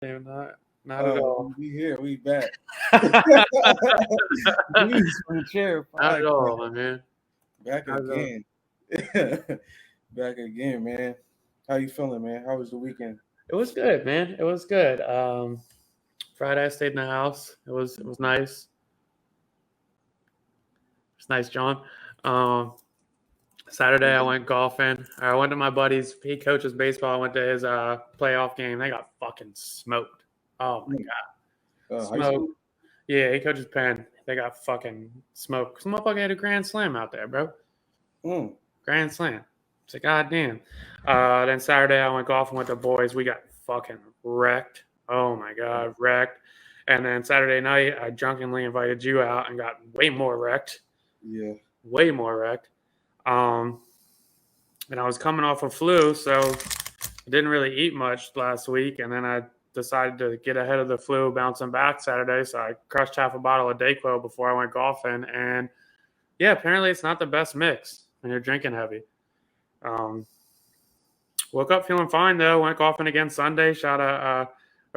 Dude, not at all. We here. We back. Views from the chair Not at all, podcast. my man. Back Not at all. again. Back again, man. How you feeling, man? How was the weekend? It was good, man. It was good. Friday I stayed in the house. It was nice. It's nice, John. Um, Saturday I went golfing. I went to my buddy's. He coaches baseball. I went to his playoff game. They got fucking smoked. Oh my god, High school? smoked. Yeah, he coaches Penn. They got fucking smoked. Some motherfucker had a grand slam out there, bro. Mm. Grand slam. It's like, goddamn. Then Saturday I went golfing with the boys. We got fucking wrecked. Oh my god, wrecked. And then Saturday night I drunkenly invited you out and got way more wrecked. Yeah. Way more wrecked. And I was coming off a flu, so I didn't really eat much last week. And then I decided to get ahead of the flu, bouncing back Saturday. So I crushed half a bottle of Dayquil before I went golfing. And yeah, apparently it's not the best mix when you're drinking heavy. Woke up feeling fine though. Went golfing again Sunday. Shot a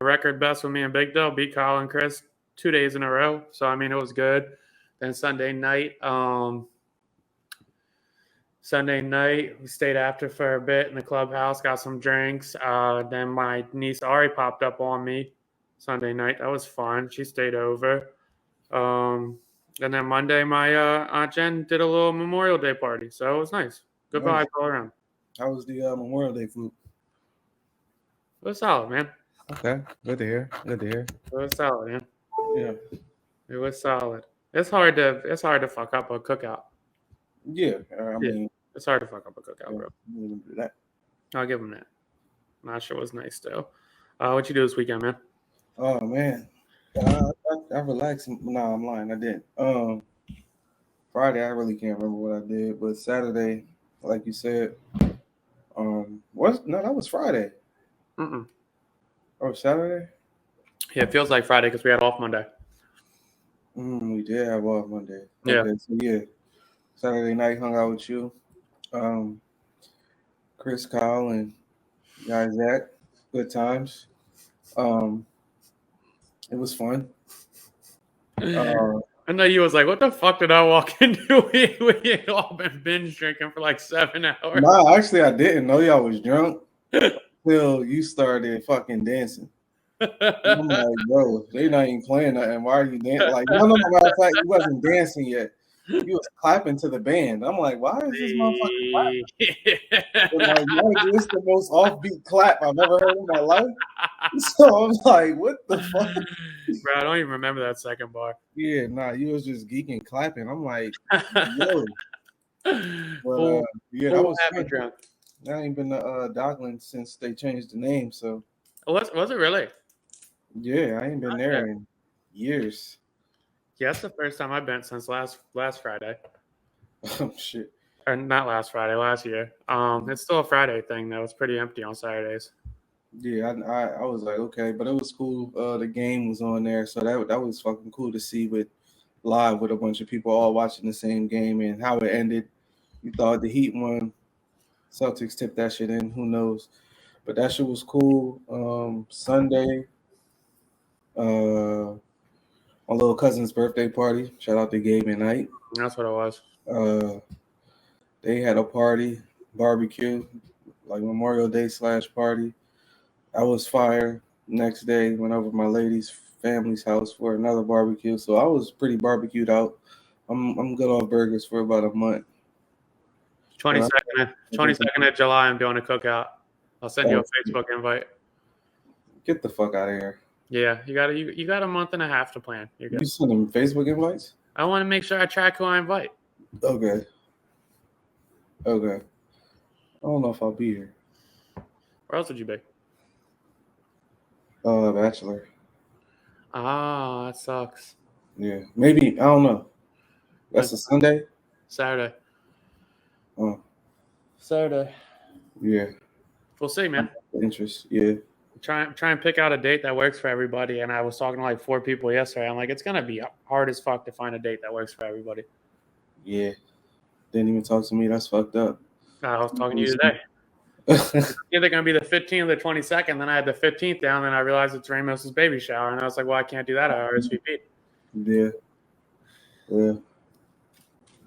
record best with me and Big Dill. Beat Kyle and Chris 2 days in a row. So I mean it was good. Then Sunday night, we stayed after for a bit in the clubhouse, got some drinks. Then my niece Ari popped up on me Sunday night. That was fun. She stayed over. And then Monday, my Aunt Jen did a little Memorial Day party. So it was nice. Good Nice. vibes all around. How was the Memorial Day food? It was solid, man. Okay. Good to hear. Good to hear. It was solid, man. Yeah. It was solid. It's hard to fuck up a cookout. Yeah. I mean, It's hard to fuck up a cookout, bro. we'll do that. I'll give him that. That shit was nice, though. What you do this weekend, man? Oh man. I relaxed. No, I'm lying. I didn't. Friday I really can't remember what I did, but Saturday, like you said, that was Friday. Mm-mm. Oh, Saturday? Yeah, it feels like Friday because we had off Monday. We did have off Monday. Yeah. Okay, so yeah. Saturday night hung out with you. Chris, Kyle, and guys Zach. Good times. It was fun. I know you was like, what the fuck did I walk into? We had all been binge drinking for like 7 hours. Nah, actually I didn't know y'all was drunk until you started fucking dancing. I'm like, bro, they not even playing nothing. Why are you dancing? Like, no, matter of fact, you wasn't dancing yet. You was clapping to the band. I'm like, why is this motherfucker clapping? Like, it's the most offbeat clap I've ever heard in my life. So I'm like, what the fuck? Bro, I don't even remember that second bar. Yeah, nah, you was just geeking clapping. I'm like, yo. But yeah, that was drunk. I ain't been to Dockland since they changed the name, so Was it really? Yeah, I ain't been there in years. Yeah, that's the first time I've been since last Friday. Oh shit. Or not last Friday, last year. It's still a Friday thing though. It's pretty empty on Saturdays. Yeah, I was like, okay, but it was cool. The game was on there, so that was fucking cool to see live with a bunch of people all watching the same game and how it ended. You thought the Heat won. Celtics tipped that shit in. Who knows? But that shit was cool. Sunday, my little cousin's birthday party. Shout out to Gabe and Knight. That's what it was. They had a party, barbecue, like Memorial Day / party. I was fire. Next day, went over to my lady's family's house for another barbecue. So I was pretty barbecued out. I'm good on burgers for about a month. 22nd of July, I'm doing a cookout. I'll send you a Facebook invite. Get the fuck out of here. Yeah, you got a month and a half to plan. You're good. You send them Facebook invites? I want to make sure I track who I invite. Okay. I don't know if I'll be here. Where else would you be? Bachelor. Ah, that sucks. Yeah, maybe. I don't know. That's a Sunday? Saturday. Oh. Saturday. Yeah. We'll see, man. Interest, yeah. Try and pick out a date that works for everybody. And I was talking to like 4 people yesterday. I'm like, it's gonna be hard as fuck to find a date that works for everybody. Yeah. Didn't even talk to me. That's fucked up. I was talking to you today. It's either going to be the 15th or the 22nd. Then I had the 15th down, and I realized it's Ramos's baby shower, and I was like, well, I can't do that. I RSVP'd. Yeah.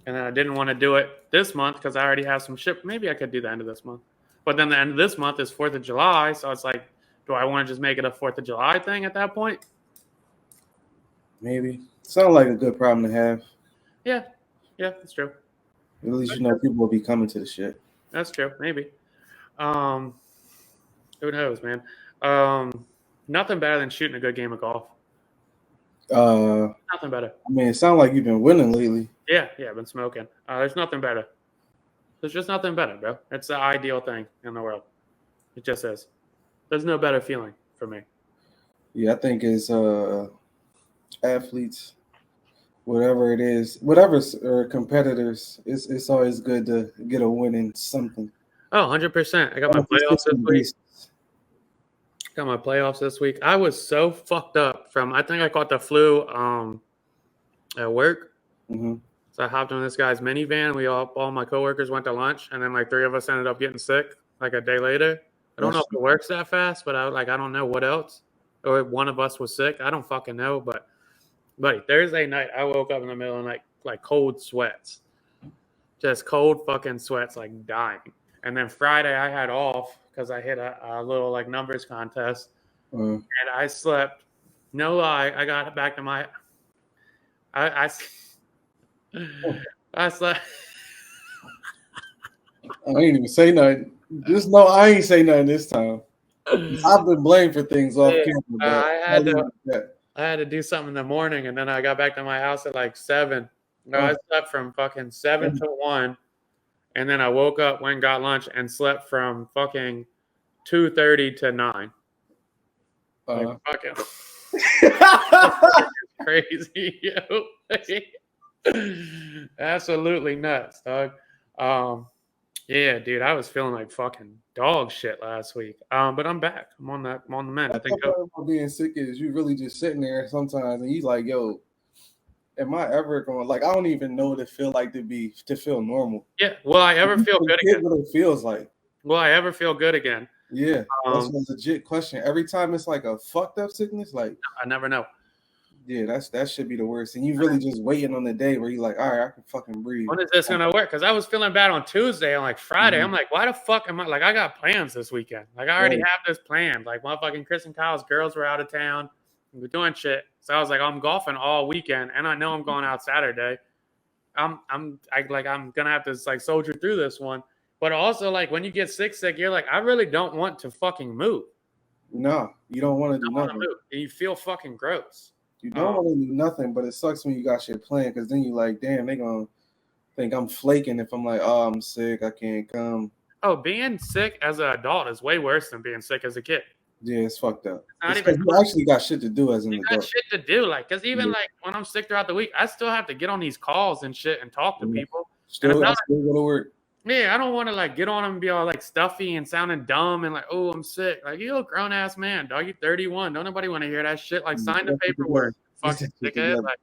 And then I didn't want to do it this month because I already have some ship. Maybe I could do the end of this month. But then the end of this month is 4th of July. So it's like, do I want to just make it a 4th of July thing at that point? Maybe. Sounds like a good problem to have. Yeah, that's true. At least you know people will be coming to the shit. That's true. Maybe. Who knows, man? Nothing better than shooting a good game of golf. Nothing better. I mean, it sounds like you've been winning lately. Yeah, I've been smoking. There's nothing better. There's just nothing better, bro. It's the ideal thing in the world. It just is. There's no better feeling for me. Yeah, I think it's athletes, whatever it is, whatever or competitors, it's always good to get a win in something. Oh, 100%. I got my playoffs this week. I was so fucked up from, I think I caught the flu at work. Mm-hmm. So I hopped on this guy's minivan. All my coworkers went to lunch, and then like 3 of us ended up getting sick like a day later. I don't know if it works that fast, but I don't know what else. Or one of us was sick. I don't fucking know. But buddy, Thursday night, I woke up in the middle of the night like cold sweats. Just cold fucking sweats, like dying. And then Friday I had off because I hit a little like numbers contest. And I slept. No lie, I got back to my I slept. I ain't even say nothing. Just know I ain't say nothing this time. I've been blamed for things off camera. I had to do something in the morning, and then I got back to my house at like 7. No, I slept from fucking 7 to 1, and then I woke up, went and got lunch, and slept from fucking 2:30 to 9. Like fucking crazy, yo. Absolutely nuts, dog. Yeah, dude, I was feeling like fucking dog shit last week. But I'm back. I'm on the mend. I think about being sick is you really just sitting there sometimes and you like, yo, am I ever going, like, I don't even know what it feel like to feel normal. Yeah. Will I ever feel good again? What it feels like. Will I ever feel good again? Yeah. That's a legit question. Every time it's like a fucked up sickness, like I never know. Yeah, that should be the worst. And you really just waiting on the day where you're like, all right, I can fucking breathe. When is this gonna work? Because I was feeling bad on Tuesday and like Friday. I'm like, why the fuck am I like? I got plans this weekend. Like I already have this planned. Like motherfucking Chris and Kyle's girls were out of town. We're doing shit. So I was like, I'm golfing all weekend, and I know I'm going out Saturday. I'm gonna have to like soldier through this one. But also like when you get sick, you're like, I really don't want to fucking move. No, you don't want to do nothing. And you feel fucking gross. You don't want to do nothing, but it sucks when you got shit planned because then you like, damn, they gonna think I'm flaking if I'm like, oh, I'm sick, I can't come. Oh, being sick as an adult is way worse than being sick as a kid. Yeah, it's fucked up. You actually got shit to do as an adult. Got shit to do, like, because even like when I'm sick throughout the week, I still have to get on these calls and shit and talk to people. Still go to work. Yeah, I don't want to like get on them and be all like stuffy and sounding dumb and like, oh, I'm sick. Like, you're a grown ass man, dog. You're 31. Don't nobody want to hear that shit. Like, sign the paperwork. Fucking sickhead. Like,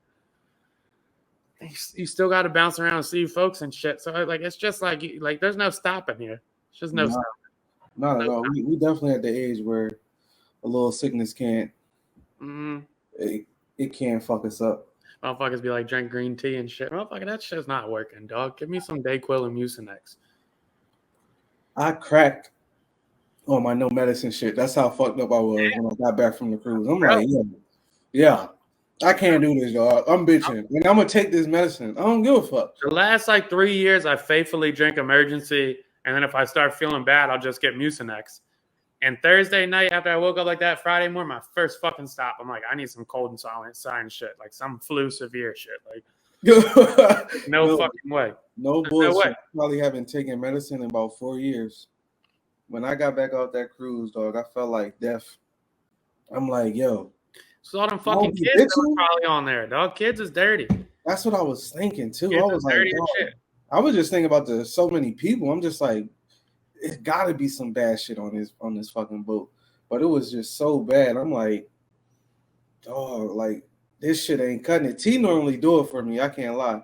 you still got to bounce around and see folks and shit. So like, it's just like there's no stopping here. It's just no stopping. Not at all. We definitely at the age where a little sickness can't. It can't fuck us up. Motherfuckers be like, drink green tea and shit. Motherfucker, that shit's not working, dog. Give me some Dayquil and Mucinex. I cracked on my no medicine shit. That's how fucked up I was when I got back from the cruise. I'm like, yeah, I can't do this, dog. I'm bitching. And I'm going to take this medicine. I don't give a fuck. The last like 3 years, I faithfully drink emergency. And then if I start feeling bad, I'll just get Mucinex. And Thursday night, after I woke up like that, Friday morning, my first fucking stop, I'm like, I need some cold and silent sign shit, like some flu severe shit. Like, no fucking way. No bullshit. No way. Probably haven't taken medicine in about 4 years. When I got back off that cruise, dog, I felt like death. I'm like, yo. So all them fucking kids that were probably on there, dog. Kids is dirty. That's what I was thinking too. Kids I was like, shit. I was just thinking about so many people. I'm just like, it's got to be some bad shit on this fucking boat. But it was just so bad. I'm like, dog, like this shit ain't cutting it. T normally do it for me. I can't lie.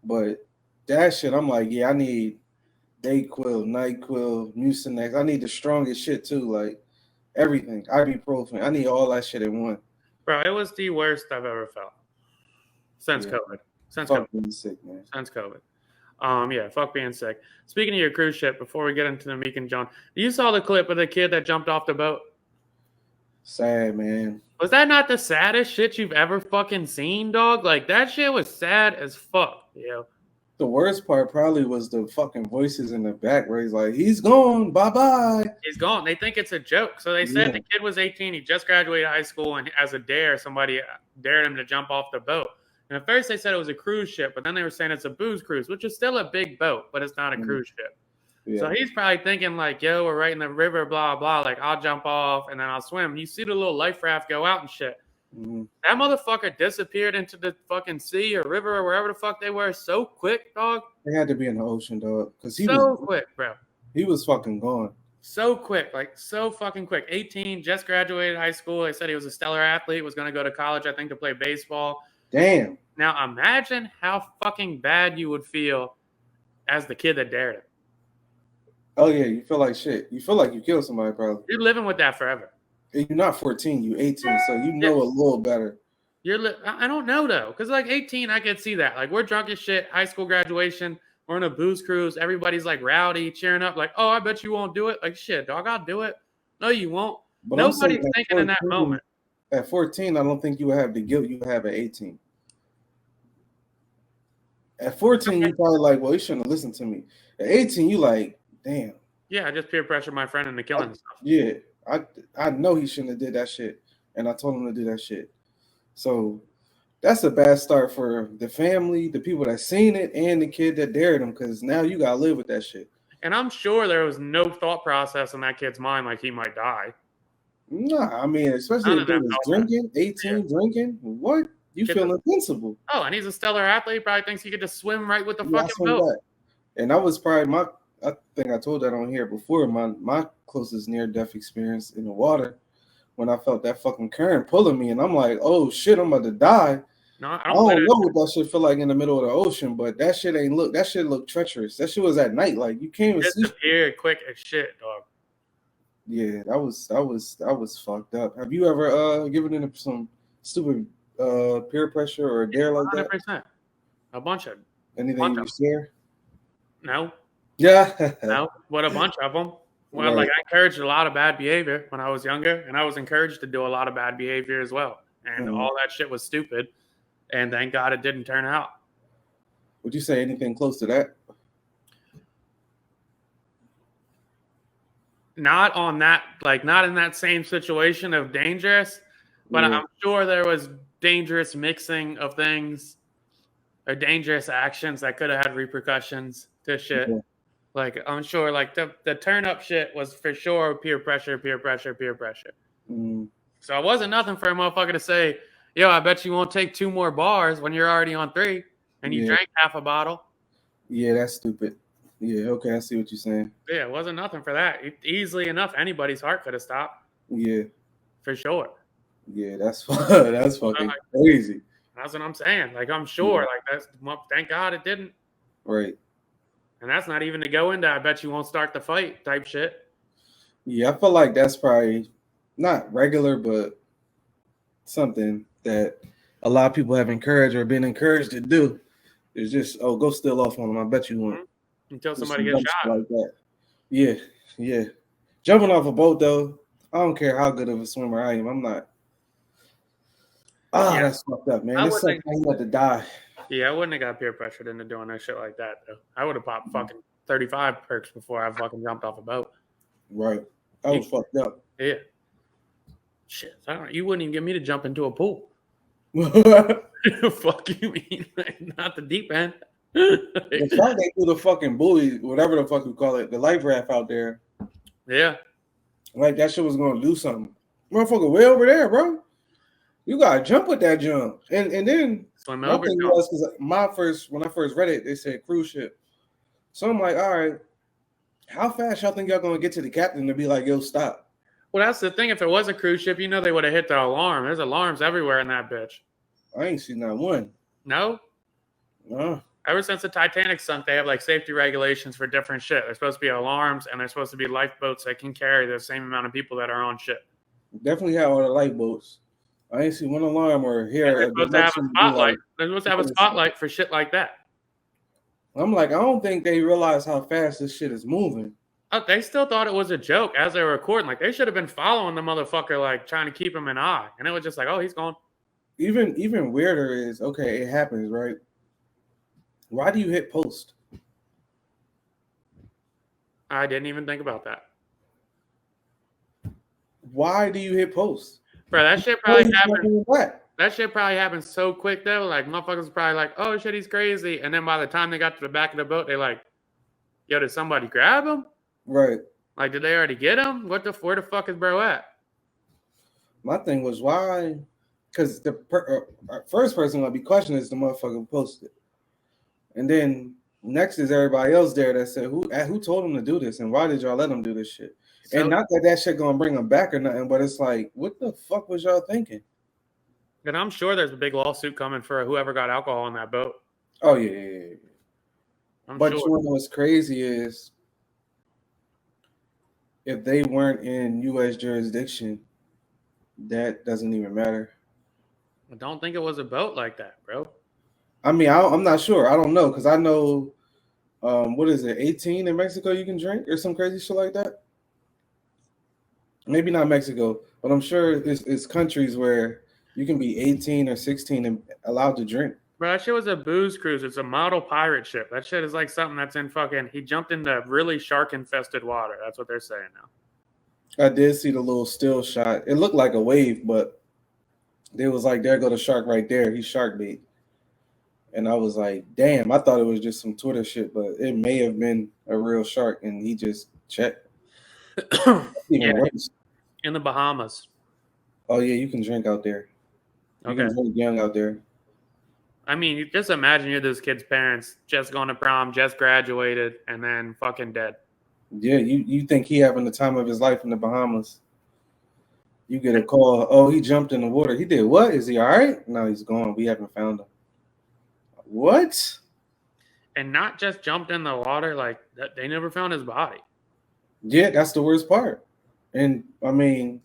But that shit, I'm like, yeah, I need Dayquil, NyQuil, Mucinex. I need the strongest shit too, like everything. Ibuprofen. I need all that shit in one. Bro, it was the worst I've ever felt since Yeah. COVID. Since Fuck COVID. being sick, man. Since COVID. Yeah, fuck being sick. Speaking of your cruise ship, before we get into the Meek and John, you saw the clip of the kid that jumped off the boat? Sad, man. Was that not the saddest shit you've ever fucking seen, dog? Like, that shit was sad as fuck, yo. The worst part probably was the fucking voices in the back where he's like, he's gone, bye-bye. He's gone. They think it's a joke. So they said the kid was 18. He just graduated high school, and as a dare, somebody dared him to jump off the boat. And at first they said it was a cruise ship, but then they were saying it's a booze cruise, which is still a big boat, but it's not a cruise ship. Yeah. So he's probably thinking like, yo, we're right in the river, blah, blah. Like, I'll jump off and then I'll swim. You see the little life raft go out and shit. Mm-hmm. That motherfucker disappeared into the fucking sea or river or wherever the fuck they were so quick, dog. They had to be in the ocean, dog. Because he was quick, bro. He was fucking gone. So quick, like so fucking quick. 18, just graduated high school. They said he was a stellar athlete, was going to go to college, I think, to play baseball. Damn. Now imagine how fucking bad you would feel as the kid that dared him. Oh, yeah, you feel like shit. You feel like you killed somebody, probably. You're living with that forever. You're not 14, you're 18, so you know a little better. I don't know, though, because like 18, I could see that. Like, we're drunk as shit, high school graduation, we're on a booze cruise, everybody's like rowdy, cheering up, like, oh, I bet you won't do it. Like, shit, dog, I'll do it. No, you won't. But nobody's thinking 14, in that moment. At 14, I don't think you would have the guilt you have at 18. At 14, you probably like, well, you shouldn't have listened to me. At 18, you like, damn. Yeah, I just peer pressured my friend into killing stuff. Yeah, I know he shouldn't have did that shit, and I told him to do that shit. So that's a bad start for the family, the people that seen it, and the kid that dared him, because now you got to live with that shit. And I'm sure there was no thought process in that kid's mind like he might die. Nah, I mean, especially if he was drinking, 18, drinking, what? You feel invincible. Oh, and he's a stellar athlete. He probably thinks he could just swim right with the fucking boat. And that was probably I think I told that on here before, my closest near-death experience in the water, when I felt that fucking current pulling me, and I'm like, oh shit, I'm about to die. No, I don't know what that shit feel like in the middle of the ocean, but that shit looked treacherous. That shit was at night, like you can't even sleep. Disappeared quick as shit, dog. Yeah, that was fucked up. Have you ever given in some stupid peer pressure or a dare like 100%. That? 100%. A bunch of anything you share? No. Yeah. No. What a bunch of them. Well, like I encouraged a lot of bad behavior when I was younger, and I was encouraged to do a lot of bad behavior as well. And all that shit was stupid. And thank God it didn't turn out. Would you say anything close to that? Not on that, like not in that same situation of dangerous, but I'm sure there was dangerous mixing of things or dangerous actions that could have had repercussions to shit. Yeah. Like I'm sure like the turn up shit was for sure peer pressure. So it wasn't nothing for a motherfucker to say, yo, I bet you won't take 2 more bars when you're already on 3 and you drank half a bottle. Yeah, that's stupid. Yeah, okay, I see what you're saying. Yeah, it wasn't nothing for that. Easily enough, anybody's heart could have stopped. Yeah. For sure. Yeah, that's fucking crazy. That's what I'm saying. Like, I'm sure. Yeah. Like, thank God it didn't. Right. And that's not even to go into, I bet you won't start the fight type shit. Yeah, I feel like that's probably not regular, but something that a lot of people have encouraged or been encouraged to do. Is just, go steal off on them. I bet you won't. Until somebody gets shot. Like that. Yeah. Jumping off a boat, though, I don't care how good of a swimmer I am. I'm not. That's fucked up, man. It's like I had to die. Yeah, I wouldn't have got peer pressured into doing that shit like that, though. I would have popped fucking 35 perks before I fucking jumped off a boat. Right. I was fucked up. Yeah. Shit. You wouldn't even get me to jump into a pool. Fuck you mean? Not the deep end. The fact they threw the fucking buoy, whatever the fuck you call it, the life raft out there. Yeah. Like that shit was gonna do something. Motherfucker, way over there, bro. You gotta jump with that jump. And then swim my thing was because when I first read it, they said cruise ship. So I'm like, all right, how fast y'all think y'all gonna get to the captain to be like, yo, stop? Well, that's the thing. If it was a cruise ship, you know they would have hit the alarm. There's alarms everywhere in that bitch. I ain't seen that one. No? No. Ever since the Titanic sunk, they have like safety regulations for different shit. There's supposed to be alarms, and there's supposed to be lifeboats that can carry the same amount of people that are on ship. Definitely have all the lifeboats. I ain't see one alarm or hear. They're supposed to have a spotlight. They're supposed to have a spotlight for shit like that. I'm like, I don't think they realize how fast this shit is moving. They still thought it was a joke as they were recording. Like, they should have been following the motherfucker, like, trying to keep him an eye. And it was just like, oh, he's gone. Even weirder is, okay, it happens, right? Why do you hit post? I didn't even think about that. Why do you hit post? Bro, that shit probably happened. That shit probably happened so quick, though. Like, motherfuckers was probably like, oh, shit, he's crazy. And then by the time they got to the back of the boat, they like, yo, did somebody grab him? Right. Like, did they already get him? Where the fuck is bro at? My thing was, why? Because the first person gonna be questioning is the motherfucker who posted. And then next is everybody else there that said, who told him to do this? And why did y'all let him do this shit? So, and not that shit gonna bring him back or nothing, but it's like, what the fuck was y'all thinking? And I'm sure there's a big lawsuit coming for whoever got alcohol on that boat. Oh, yeah. But sure. You know what's crazy is, if they weren't in U.S. jurisdiction, that doesn't even matter. I don't think it was a boat like that, bro. I mean, I'm not sure. I don't know, because I know, what is it, 18 in Mexico you can drink or some crazy shit like that? Maybe not Mexico, but I'm sure it's countries where you can be 18 or 16 and allowed to drink. Bro, that shit was a booze cruise. It's a model pirate ship. That shit is like something that's in fucking... He jumped into really shark-infested water. That's what they're saying now. I did see the little still shot. It looked like a wave, but they was like, there go the shark right there. He's shark bait. And I was like, damn, I thought it was just some Twitter shit, but it may have been a real shark, and he just checked. Yeah, in the Bahamas. Oh, yeah, you can drink out there. You can drink young out there. I mean, you just imagine you're this kid's parents, just going to prom, just graduated, and then fucking dead. Yeah, you think he having the time of his life in the Bahamas. You get a call, oh, he jumped in the water. He did what? Is he all right? No, he's gone. We haven't found him. What? And not just jumped in the water, like, they never found his body. Yeah, that's the worst part. And, I mean,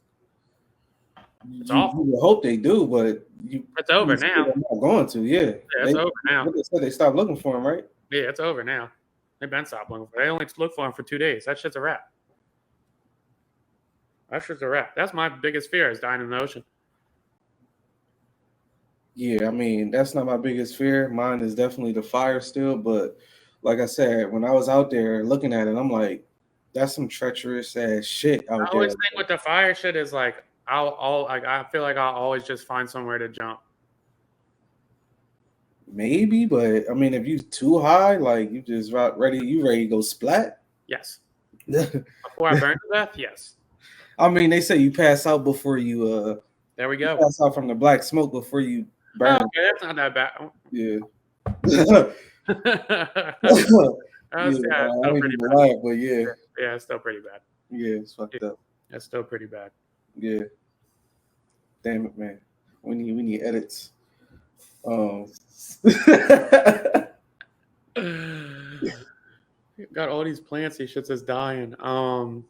it's awful. You hope they do, but it's over now. They're not going to, yeah. It's over now. They said they stopped looking for him, right? Yeah, it's over now. They've been stopped looking for him. They only looked for him for 2 days. That shit's a wrap. That shit's a wrap. That's my biggest fear, is dying in the ocean. Yeah, I mean, that's not my biggest fear. Mine is definitely the fire still, but like I said, when I was out there looking at it, I'm like, that's some treacherous ass shit out there. I always think with the fire shit is like, I feel like I'll always just find somewhere to jump. Maybe, but I mean, if you too high, like you just ready to go splat. Yes. Before I burn to death, yes. I mean, they say you pass out before you. There we go. Pass out from the black smoke before you burn. Oh, okay, that's not that bad. Yeah. Still pretty bad. But yeah. Yeah, it's still pretty bad. Yeah, it's fucked up. That's still pretty bad. Yeah. Damn it, man. We need edits. Got all these plants. He shit says dying. Where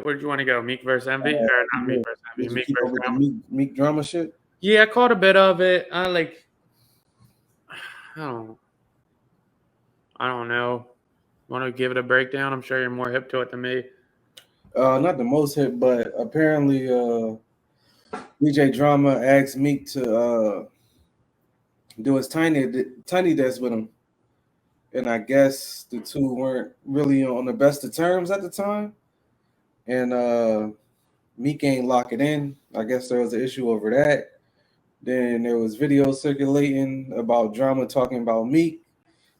did you want to go? Meek versus Envy, or not Meek versus Envy? Meek versus drama. Meek drama shit. Yeah, I caught a bit of it. I don't know. Want to give it a breakdown? I'm sure you're more hip to it than me. Not the most hip, but apparently, DJ Drama asked Meek to do his tiny desk with him, and I guess the two weren't really on the best of terms at the time, and Meek ain't lock it in. I guess there was an issue over that. Then there was video circulating about Drama talking about Meek.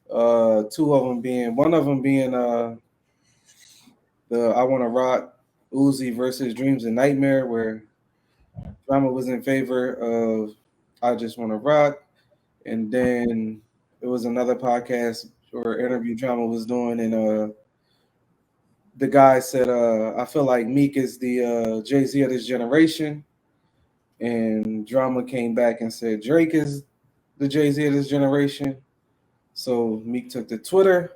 One of them being the I Wanna Rock Uzi versus Dreams and Nightmare, where Drama was in favor of I Just Wanna Rock. And then it was another podcast or interview Drama was doing, and the guy said, I feel like Meek is the Jay-Z of this generation. And Drama came back and said Drake is the Jay-Z of this generation. So Meek took to Twitter,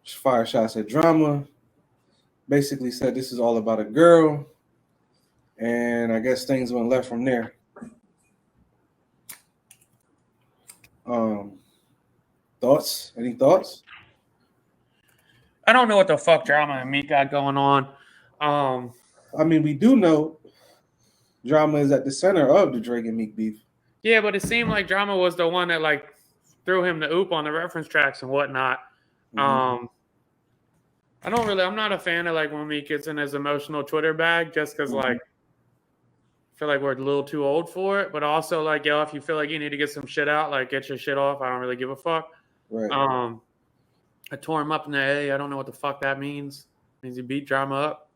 fired shots at Drama, basically said this is all about a girl, and I guess things went left from there. Thoughts? Any thoughts? I don't know what the fuck Drama and Meek got going on. I mean, we do know Drama is at the center of the Drake and Meek beef. Yeah, but it seemed like Drama was the one that like threw him the oop on the reference tracks and whatnot. I'm not a fan of like when Meek gets in his emotional Twitter bag just because like I feel like we're a little too old for it. But also like, yo, if you feel like you need to get some shit out, like get your shit off. I don't really give a fuck. Right. I tore him up in the A. I don't know what the fuck that means. It means he beat Drama up.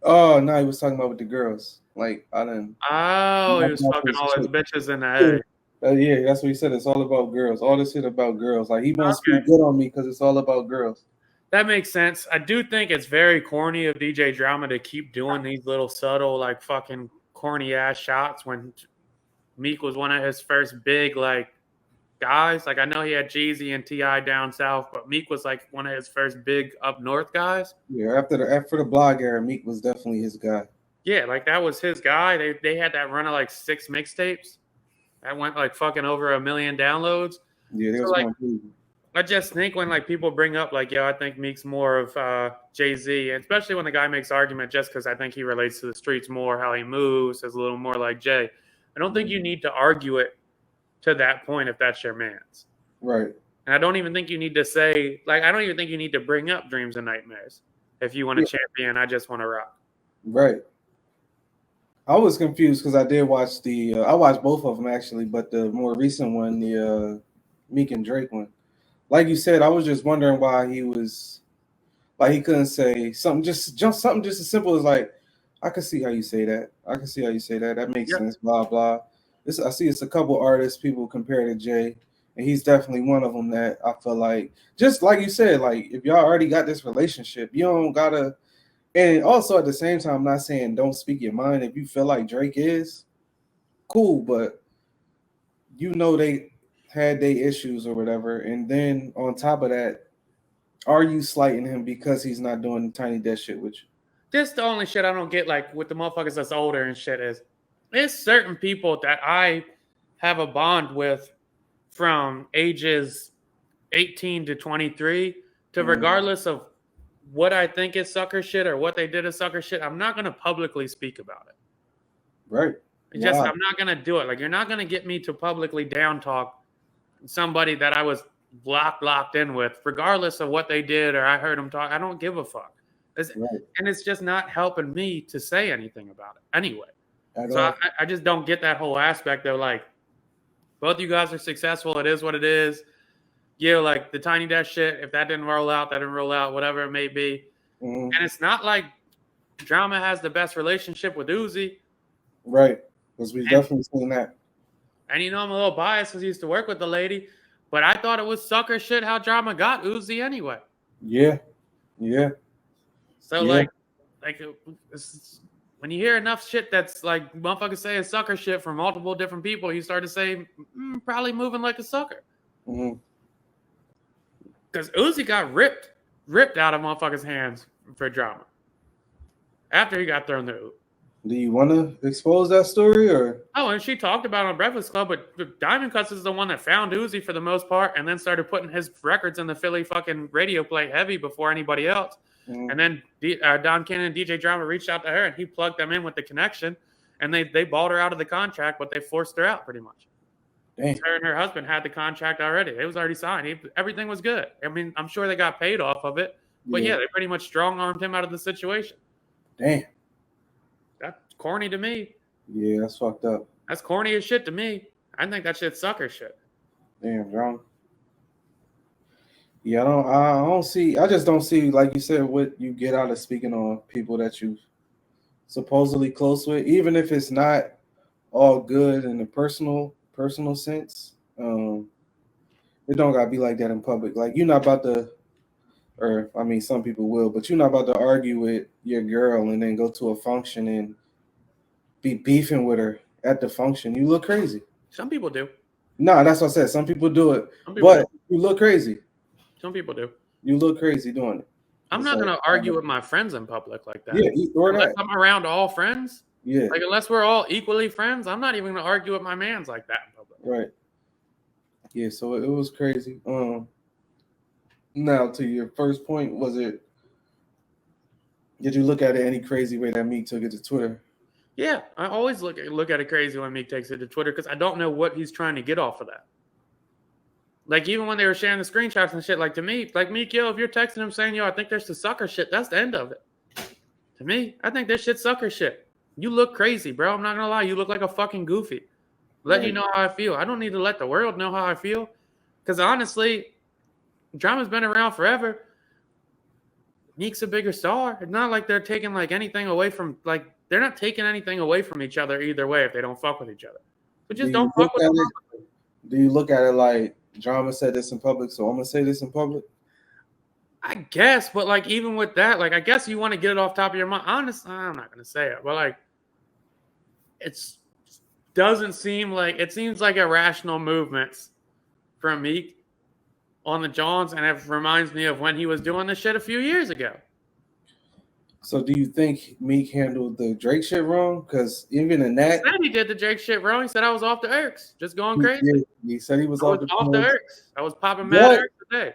Oh no, he was talking about with the girls. Like I didn't. Oh, he was fucking all his bitches in the A. Yeah, that's what he said. It's all about girls. All this shit about girls. Like he won't speak good on me because it's all about girls. That makes sense. I do think it's very corny of DJ Drama to keep doing these little subtle, like fucking corny ass shots when Meek was one of his first big like guys. Like I know he had Jeezy and T.I. down south, but Meek was like one of his first big up north guys. Yeah, after the blog era, Meek was definitely his guy. Yeah, like that was his guy. They had that run of like 6 mixtapes that went like fucking over 1 million downloads. Yeah, so like I just think when like people bring up like, yo, I think Meek's more of Jay-Z, and especially when the guy makes argument just because I think he relates to the streets more, how he moves is a little more like Jay. I don't think you need to argue it to that point if that's your man's. Right. And I don't even think you need to say, like, I don't even think you need to bring up dreams and nightmares if you want to champion. I just want to rock. Right. I was confused because I did watch I watched both of them actually, but the more recent one, the Meek and Drake one. Like you said, I was just wondering why he was like he couldn't say something just as simple as like, I can see how you say that. I can see how you say that. That makes sense. Blah blah. I see it's a couple artists people compare to Jay, and he's definitely one of them that I feel like, just like you said, like if y'all already got this relationship, you don't gotta. And also at the same time, I'm not saying don't speak your mind. If you feel like Drake is cool, but you know they had their issues or whatever, and then on top of that, are you slighting him because he's not doing Tiny Desk shit with you? This the only shit I don't get, like with the motherfuckers that's older and shit, is there's certain people that I have a bond with from ages 18 to 23 to regardless of what I think is sucker shit or what they did is sucker shit, I'm not going to publicly speak about it. Right. Just I'm not going to do it. Like you're not going to get me to publicly down talk somebody that I was locked in with, regardless of what they did or I heard them talk. I don't give a fuck. And it's just not helping me to say anything about it anyway. So I just don't get that whole aspect of like, both you guys are successful. It is what it is. Yeah, like the Tiny Desk shit, if that didn't roll out, that didn't roll out, whatever it may be. And it's not like Drama has the best relationship with Uzi. Right. Because we've definitely seen that. And you know, I'm a little biased because he used to work with the lady, but I thought it was sucker shit how Drama got Uzi anyway. Yeah. Yeah. So like when you hear enough shit that's like motherfuckers say is sucker shit from multiple different people, you start to say probably moving like a sucker. Because Uzi got ripped out of motherfuckers' hands for Drama after he got thrown the oop. Do you want to expose that story or? Oh, and she talked about it on Breakfast Club, but Diamond Cuts is the one that found Uzi for the most part, and then started putting his records in the Philly fucking radio play heavy before anybody else. And then Don Cannon and DJ Drama reached out to her, and he plugged them in with the connection, and they bought her out of the contract, but they forced her out pretty much. Damn. Her and her husband had the contract already. It was already signed. Everything was good. I mean, I'm sure they got paid off of it, but yeah, they pretty much strong-armed him out of the situation. Damn. That's corny to me. Yeah, that's fucked up. That's corny as shit to me. I think that shit's sucker shit. Damn, John. Yeah, I just don't see, like you said, what you get out of speaking on people that you supposedly close with, even if it's not all good in the personal sense. It don't gotta be like that in public. Like you're not about to, or I mean, some people will, but you're not about to argue with your girl and then go to a function and be beefing with her at the function. You look crazy. Some people do. Nah, that's what I said. Some people do it, People but do. you look crazy. Some people do. You look crazy doing it. I'm not going to argue with my friends in public like that. Yeah, or unless that. I'm around all friends. Yeah. Like, unless we're all equally friends, I'm not even going to argue with my mans like that in public. Right. Yeah, so it was crazy. Now to your first point, did you look at it any crazy way that Meek took it to Twitter? Yeah, I always look at it crazy when Meek takes it to Twitter because I don't know what he's trying to get off of that. Like, even when they were sharing the screenshots and shit, like, to me, like, Meek, yo, if you're texting him saying, yo, I think there's the sucker shit, that's the end of it. To me, I think this shit sucker shit. You look crazy, bro. I'm not going to lie. You look like a fucking goofy. Let you know how I feel. I don't need to let the world know how I feel. Because, honestly, drama's been around forever. Meek's a bigger star. It's not like they're taking, like, anything away from, like, they're not taking anything away from each other either way if they don't fuck with each other. But just don't fuck with them. Do you look at it like Drama said this in public, so I'm going to say this in public? I guess, but, like, even with that, like, I guess you want to get it off top of your mind. Honestly, I'm not going to say it, but, like, it seems like irrational movements from Meek on the Johns, and it reminds me of when he was doing this shit a few years ago. So do you think Meek handled the Drake shit wrong? Because even in that, He said he did the Drake shit wrong. He said I was off the irks, just going crazy. He said he was off the irks. I was popping mad irks today.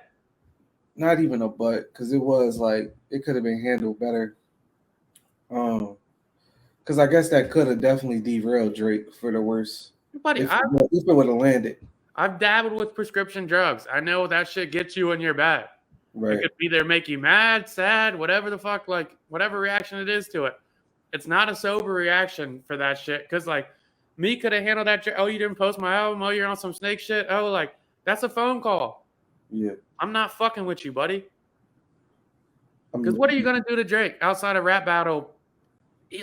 Not even a butt, because it was like it could have been handled better. Because I guess that could have definitely derailed Drake for the worse. Buddy, if it would have landed. I've dabbled with prescription drugs. I know that shit gets you when you're bad. Right. It could either make you mad, sad, whatever the fuck, like whatever reaction it is to it. It's not a sober reaction for that shit. Because like me could have handled that. Oh, you didn't post my album. Oh, you're on some snake shit. Oh, like that's a phone call. Yeah. I'm not fucking with you, buddy. Because what are you gonna do to Drake outside a rap battle?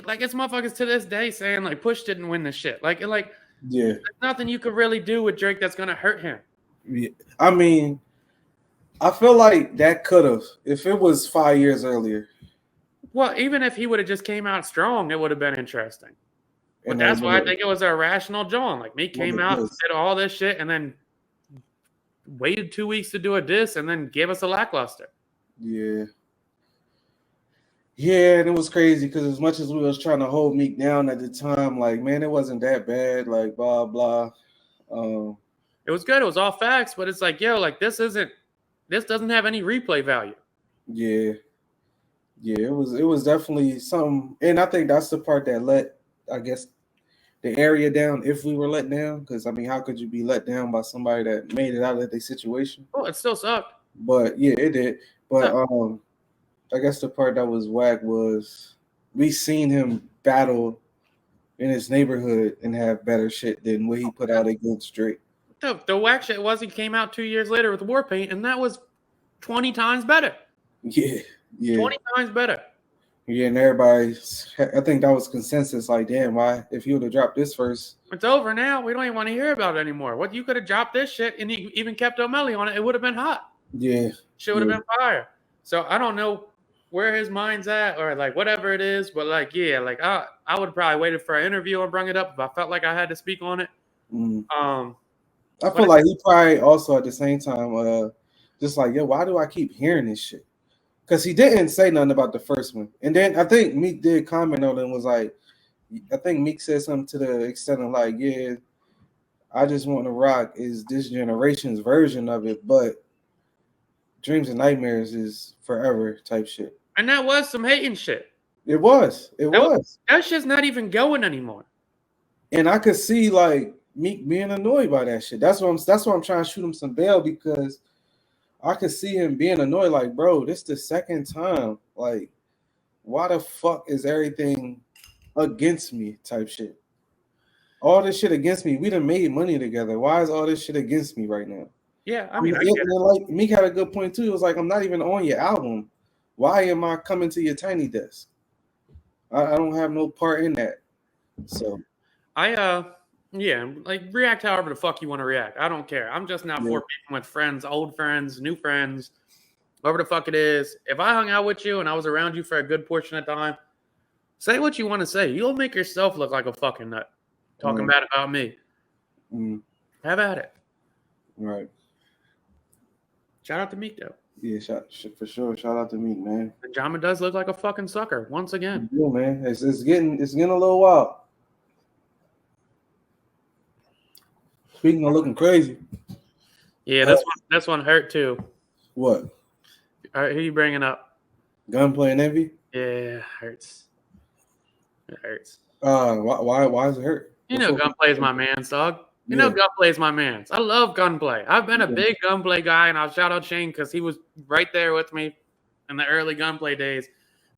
Like it's motherfuckers to this day saying like Push didn't win the shit. Like yeah, there's nothing you could really do with Drake that's gonna hurt him. Yeah. I mean, I feel like that could have if it was 5 years earlier. Well, even if he would have just came out strong, it would have been interesting. But that's why I think it was a rational John. Like me came out and did all this shit and then waited 2 weeks to do a diss and then gave us a lackluster. Yeah. Yeah, and it was crazy because as much as we was trying to hold Meek down at the time, like, man, it wasn't that bad, like, blah, blah. It was good. It was all facts, but it's like, yo, like, this doesn't have any replay value. Yeah. Yeah, it was definitely something. And I think that's the part that let, I guess, the area down if we were let down. Because, I mean, how could you be let down by somebody that made it out of their situation? Oh, it still sucked. But, yeah, it did. But, I guess the part that was whack was we seen him battle in his neighborhood and have better shit than what he put out against Drake. The whack shit was he came out 2 years later with War Paint, and that was 20 times better. Yeah. 20 times better. Yeah, and I think that was consensus. Like, damn, why? If you would have dropped this first, it's over now. We don't even want to hear about it anymore. What you could have dropped this shit and he even kept O'Malley on it, it would have been hot. Yeah, shit would have been fire. So I don't know where his mind's at or like whatever it is, but like yeah, like I would probably waited for an interview and bring it up if I felt like I had to speak on it. I feel like he probably also at the same time just like, yo, why do I keep hearing this shit? Because he didn't say nothing about the first one. And then I think Meek did comment on it and was like, I think Meek said something to the extent of like, yeah, I just want to rock is this generation's version of it, but Dreams and Nightmares is forever type shit. And that was some hating shit. It was. That shit's not even going anymore. And I could see like Meek being annoyed by that shit. That's why I'm trying to shoot him some bail because I could see him being annoyed, like, bro, this is the second time. Like, why the fuck is everything against me type shit? All this shit against me. We done made money together. Why is all this shit against me right now? Yeah, I mean, like Meek had a good point too. It was like, I'm not even on your album. Why am I coming to your tiny desk? I don't have no part in that. So yeah, like react however the fuck you want to react. I don't care. I'm just not for beefing with friends, old friends, new friends, whatever the fuck it is. If I hung out with you and I was around you for a good portion of time, say what you want to say. You'll make yourself look like a fucking nut talking bad about me. Have at it. Right. Shout out to Meek though. Yeah, for sure. Shout out to Meek, man. And Jama does look like a fucking sucker once again. Yeah, man. It's getting a little wild. Speaking of looking crazy. Yeah, this one hurt too. What? All right, who you bringing up? Gunplay and Envy? Yeah, hurts. It hurts. Why does it hurt? You know Gunplay is my man's, dog. You know Gunplay is my man's. I love Gunplay. I've been a big Gunplay guy, and I'll shout out Shane because he was right there with me in the early Gunplay days.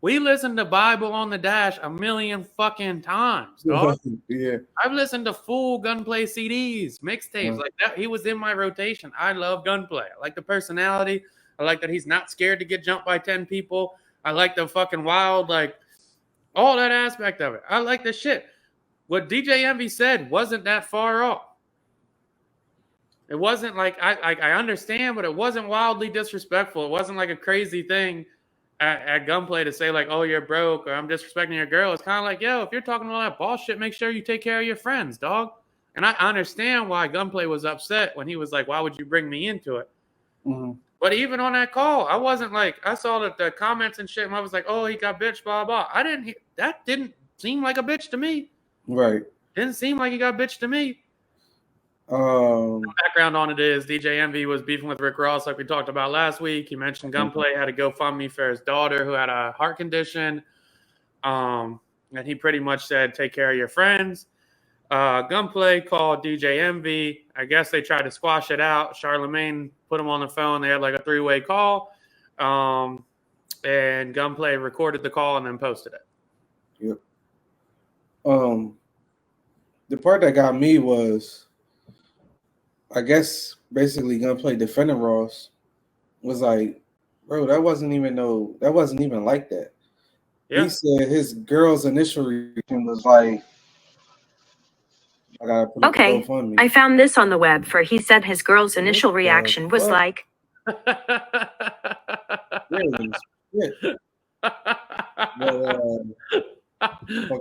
We listened to Bible on the Dash a million fucking times, dog. Yeah. I've listened to full Gunplay CDs, mixtapes like that. He was in my rotation. I love Gunplay. I like the personality. I like that he's not scared to get jumped by 10 people. I like the fucking wild, like, all that aspect of it. I like the shit. What DJ Envy said wasn't that far off. It wasn't like, I understand, but it wasn't wildly disrespectful. It wasn't like a crazy thing at Gunplay to say like, oh, you're broke or I'm disrespecting your girl. It's kind of like, yo, if you're talking all that bullshit, make sure you take care of your friends, dog. And I understand why Gunplay was upset when he was like, why would you bring me into it? Mm-hmm. But even on that call, I wasn't like, I saw that the comments and shit, and I was like, oh, he got bitch, blah, blah. That didn't seem like a bitch to me. Right. Didn't seem like he got bitch to me. The background on it is DJ Envy was beefing with Rick Ross like we talked about last week. He mentioned Gunplay had a GoFundMe for his daughter who had a heart condition. And he pretty much said, take care of your friends. Gunplay called DJ Envy. I guess they tried to squash it out. Charlemagne put him on the phone. They had like a 3-way call. And Gunplay recorded the call and then posted it. Yep. The part that got me was, I guess, basically Gunplay defending Ross was like, bro, that wasn't even like that. Yeah. He said his girl's initial reaction was like, I gotta put okay, I found this on the web for he said his girl's initial reaction was like. Really?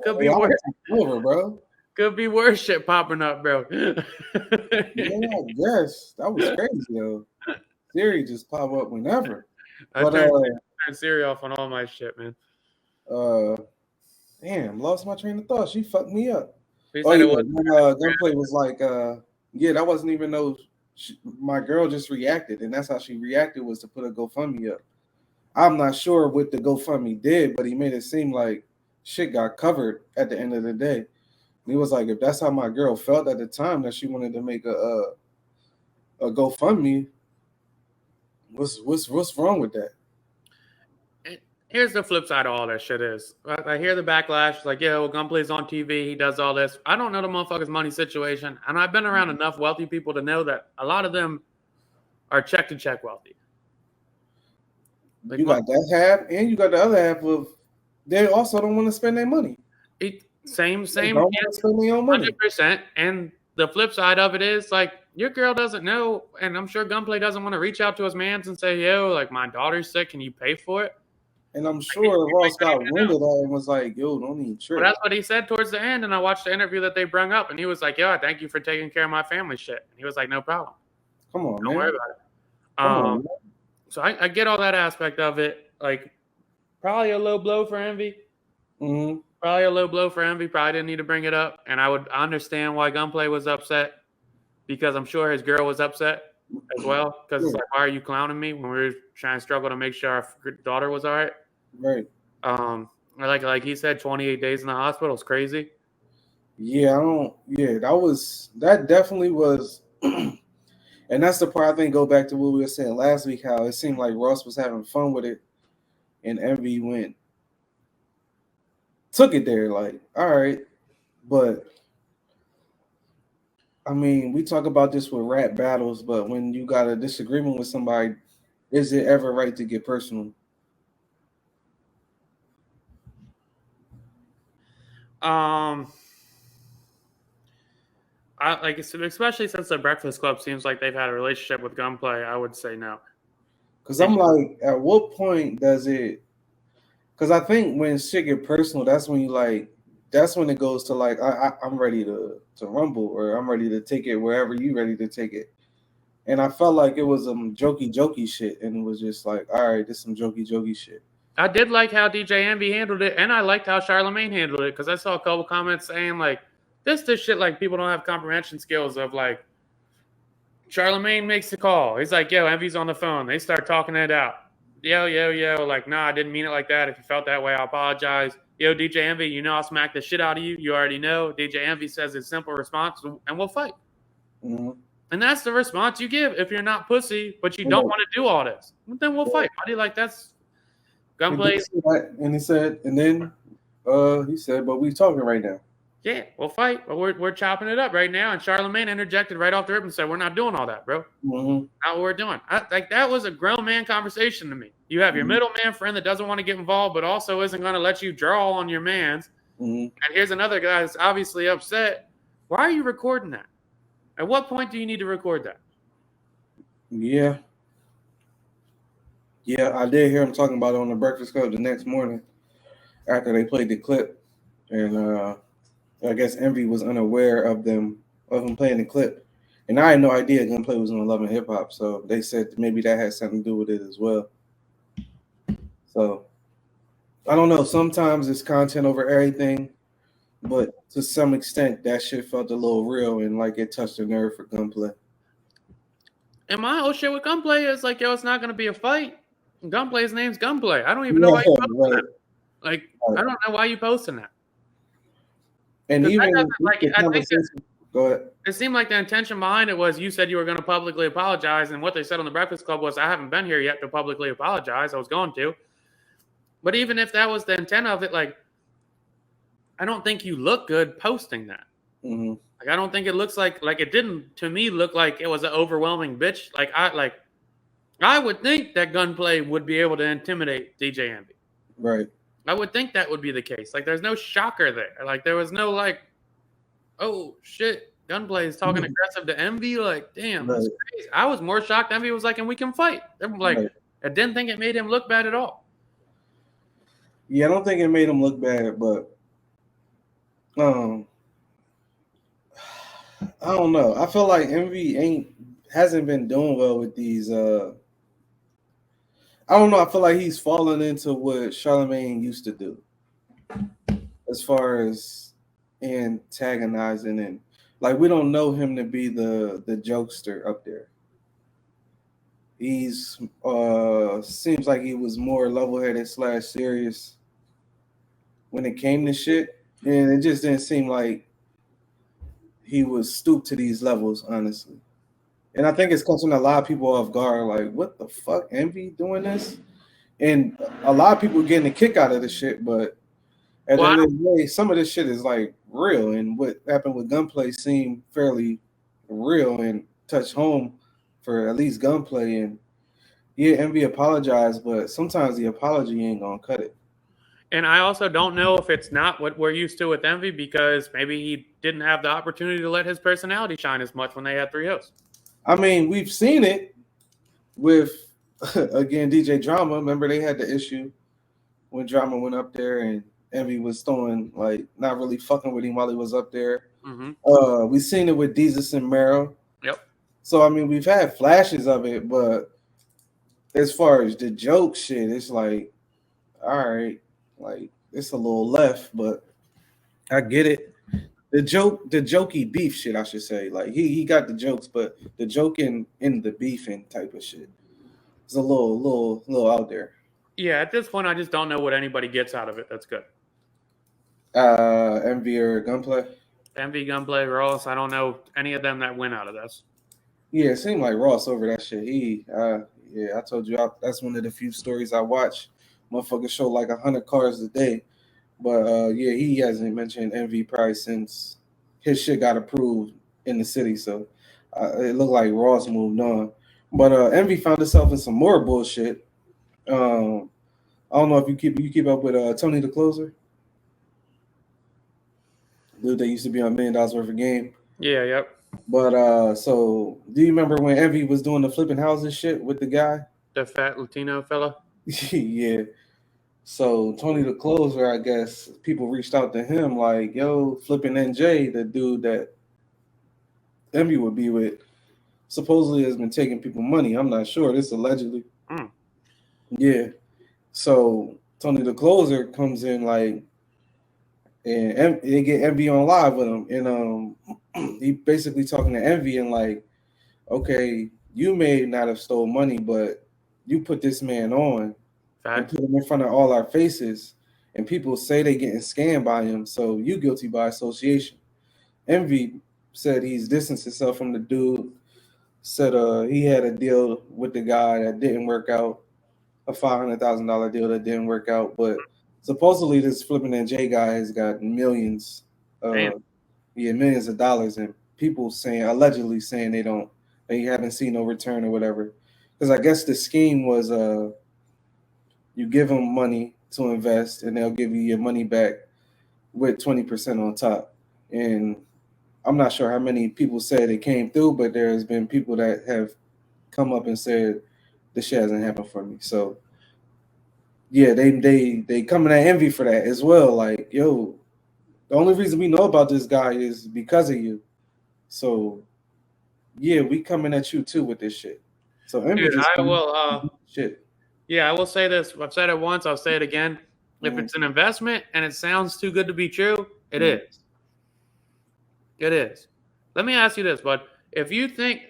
Could be worse. Over, bro. Could be worse shit popping up, bro. Yeah, I guess. That was crazy, though. Siri just pop up whenever. I turn Siri off on all my shit, man. Damn, lost my train of thought. She fucked me up. Gunplay was like, that wasn't even my girl just reacted, and that's how she reacted, was to put a GoFundMe up. I'm not sure what the GoFundMe did, but he made it seem like shit got covered at the end of the day. And he was like, if that's how my girl felt at the time, that she wanted to make a GoFundMe, what's wrong with that? Here's the flip side of all that shit is. I hear the backlash, like, yeah, well, Gunplay's on TV, he does all this. I don't know the motherfucker's money situation, and I've been around enough wealthy people to know that a lot of them are check-to-check wealthy. Like, you got that half, and you got the other half of they also don't want to spend their money. Same. They don't want to spend their own money. 100%. And the flip side of it is, like, your girl doesn't know, and I'm sure Gunplay doesn't want to reach out to his mans and say, yo, like, my daughter's sick, can you pay for it? And I'm sure Ross got wind of that and was like, yo, don't even trip. But that's what he said towards the end, and I watched the interview that they brought up, and he was like, yo, thank you for taking care of my family shit. And he was like, no problem. Come on, don't worry about it. So I get all that aspect of it. Like, probably a low blow for Envy. Mm-hmm. Probably a low blow for Envy. Probably didn't need to bring it up. And I would understand why Gunplay was upset, because I'm sure his girl was upset as well. Because it's like, why are you clowning me when we were trying to struggle to make sure our daughter was all right? Right. Like he said, 28 days in the hospital is crazy. Yeah, that definitely was. And that's the part I think go back to what we were saying last week, how it seemed like Ross was having fun with it and Envy took it there, like, all right. But I mean, we talk about this with rap battles, but when you got a disagreement with somebody, is it ever right to get personal? Especially since the Breakfast Club seems like they've had a relationship with Gunplay, I would say no. Because I'm like, at what point does it? Because I think when shit get personal, that's when you like, that's when it goes to like I'm ready to rumble, or I'm ready to take it wherever you ready to take it. And I felt like it was some jokey shit, and it was just like, all right, this some jokey shit. I did like how DJ Envy handled it, and I liked how Charlamagne handled it, because I saw a couple comments saying like this shit, like people don't have comprehension skills of like Charlamagne makes the call. He's like, yo, Envy's on the phone. They start talking it out. Yo, like, nah, I didn't mean it like that. If you felt that way, I apologize. Yo, DJ Envy, you know I'll smack the shit out of you. You already know. DJ Envy says his simple response, and we'll fight. Mm-hmm. And that's the response you give if you're not pussy, but you don't want to do all this. Then we'll fight, buddy. Like, that's Gunplay. And he said, and then he said, but we talking right now. Yeah, we'll fight. But we're chopping it up right now. And Charlamagne interjected right off the rip and said, we're not doing all that, bro. Mm-hmm. Not what we're doing. Like, that was a grown man conversation to me. You have your middleman friend that doesn't want to get involved, but also isn't going to let you draw on your mans. Mm-hmm. And here's another guy that's obviously upset. Why are you recording that? At what point do you need to record that? Yeah, I did hear him talking about it on the Breakfast Club the next morning after they played the clip, and I guess Envy was unaware of him playing the clip, and I had no idea Gunplay was on Love and Hip Hop, so they said maybe that had something to do with it as well. So I don't know. Sometimes it's content over everything, but to some extent that shit felt a little real and like it touched the nerve for Gunplay. And my whole shit with Gunplay is like, yo, it's not going to be a fight. Gunplay's name's Gunplay. I don't even know why you posting that. Like, I don't know why you posting that. And even like, I think go ahead. It seemed like the intention behind it was you said you were going to publicly apologize, and what they said on the Breakfast Club was, I haven't been here yet to publicly apologize. I was going to. But even if that was the intent of it, like, I don't think you look good posting that. Mm-hmm. Like, I don't think it looks like it didn't, to me, look like it was an overwhelming bitch. I would think that Gunplay would be able to intimidate DJ Envy. Right. I would think that would be the case. Like, there's no shocker there. Like, there was no, like, oh, shit, Gunplay is talking aggressive to Envy. Like, damn, that's crazy. I was more shocked Envy was like, and we can fight. Like, I didn't think it made him look bad at all. Yeah, I don't think it made him look bad, but I don't know. I feel like Envy hasn't been doing well with these. I don't know. I feel like he's fallen into what Charlamagne used to do, as far as antagonizing, and like we don't know him to be the jokester up there. He's seems like he was more level-headed / serious when it came to shit, and it just didn't seem like he was stooped to these levels, honestly. And I think it's catching a lot of people off guard, like, what the fuck, Envy doing this? And a lot of people getting a kick out of this shit, but at the end of the day, some of this shit is like real, and what happened with Gunplay seemed fairly real and touched home for at least Gunplay. And yeah, Envy apologized, but sometimes the apology ain't gonna cut it. And I also don't know if it's not what we're used to with Envy, because maybe he didn't have the opportunity to let his personality shine as much when they had 3 hosts. I mean, we've seen it with, again, DJ Drama. Remember, they had the issue when Drama went up there and Envy was throwing, like, not really fucking with him while he was up there. Mm-hmm. We've seen it with Jesus and Mero. Yep. So, I mean, we've had flashes of it, but as far as the joke shit, it's like, all right, like, it's a little left, but I get it. The jokey beef shit, I should say. Like, he got the jokes, but the joking in the beefing type of shit is a little out there. Yeah, at this point, I just don't know what anybody gets out of it. That's good. Envy or Gunplay? Envy, Gunplay, Ross. I don't know any of them that win out of this. Yeah, it seemed like Ross over that shit. I told you that's one of the few stories I watch. Motherfucker show like 100 cars a day. But yeah, he hasn't mentioned Envy probably since his shit got approved in the city. So it looked like Ross moved on. But Envy found himself in some more bullshit. I don't know if you keep up with Tony the Closer, dude that used to be on $1 Million Worth of Game. Yeah, yep. But so do you remember when Envy was doing the flipping houses shit with the guy, the fat Latino fella? Yeah. So Tony the Closer, I guess people reached out to him like, "Yo, flipping NJ, the dude that Envy would be with, supposedly has been taking people money. I'm not sure. This allegedly. Mm. Yeah. So Tony the Closer comes in like, and they get Envy on live with him, and he basically talking to Envy and like, okay, you may not have stole money, but you put this man on and Fact. put him in front of all our faces, and people say they getting scammed by him, so you guilty by association. Envy said he's distanced himself from the dude. Said he had a deal with the guy that didn't work out, a $500,000 deal that didn't work out, but supposedly this flipping NJ guy has got millions, Damn. millions of dollars, and people saying allegedly saying they haven't seen no return or whatever. Because I guess the scheme was you give them money to invest, and they'll give you your money back with 20% on top. And I'm not sure how many people said it came through, but there's been people that have come up and said this shit hasn't happened for me. So yeah, they coming at Envy for that as well. Like, yo, the only reason we know about this guy is because of you. So yeah, we coming at you too with this shit. So Envy Dude, just I will. shit. Yeah, I will say this. I've said it once. I'll say it again. If Mhm. it's an investment and it sounds too good to be true, it Mhm. is. It is. Let me ask you this, bud. If you think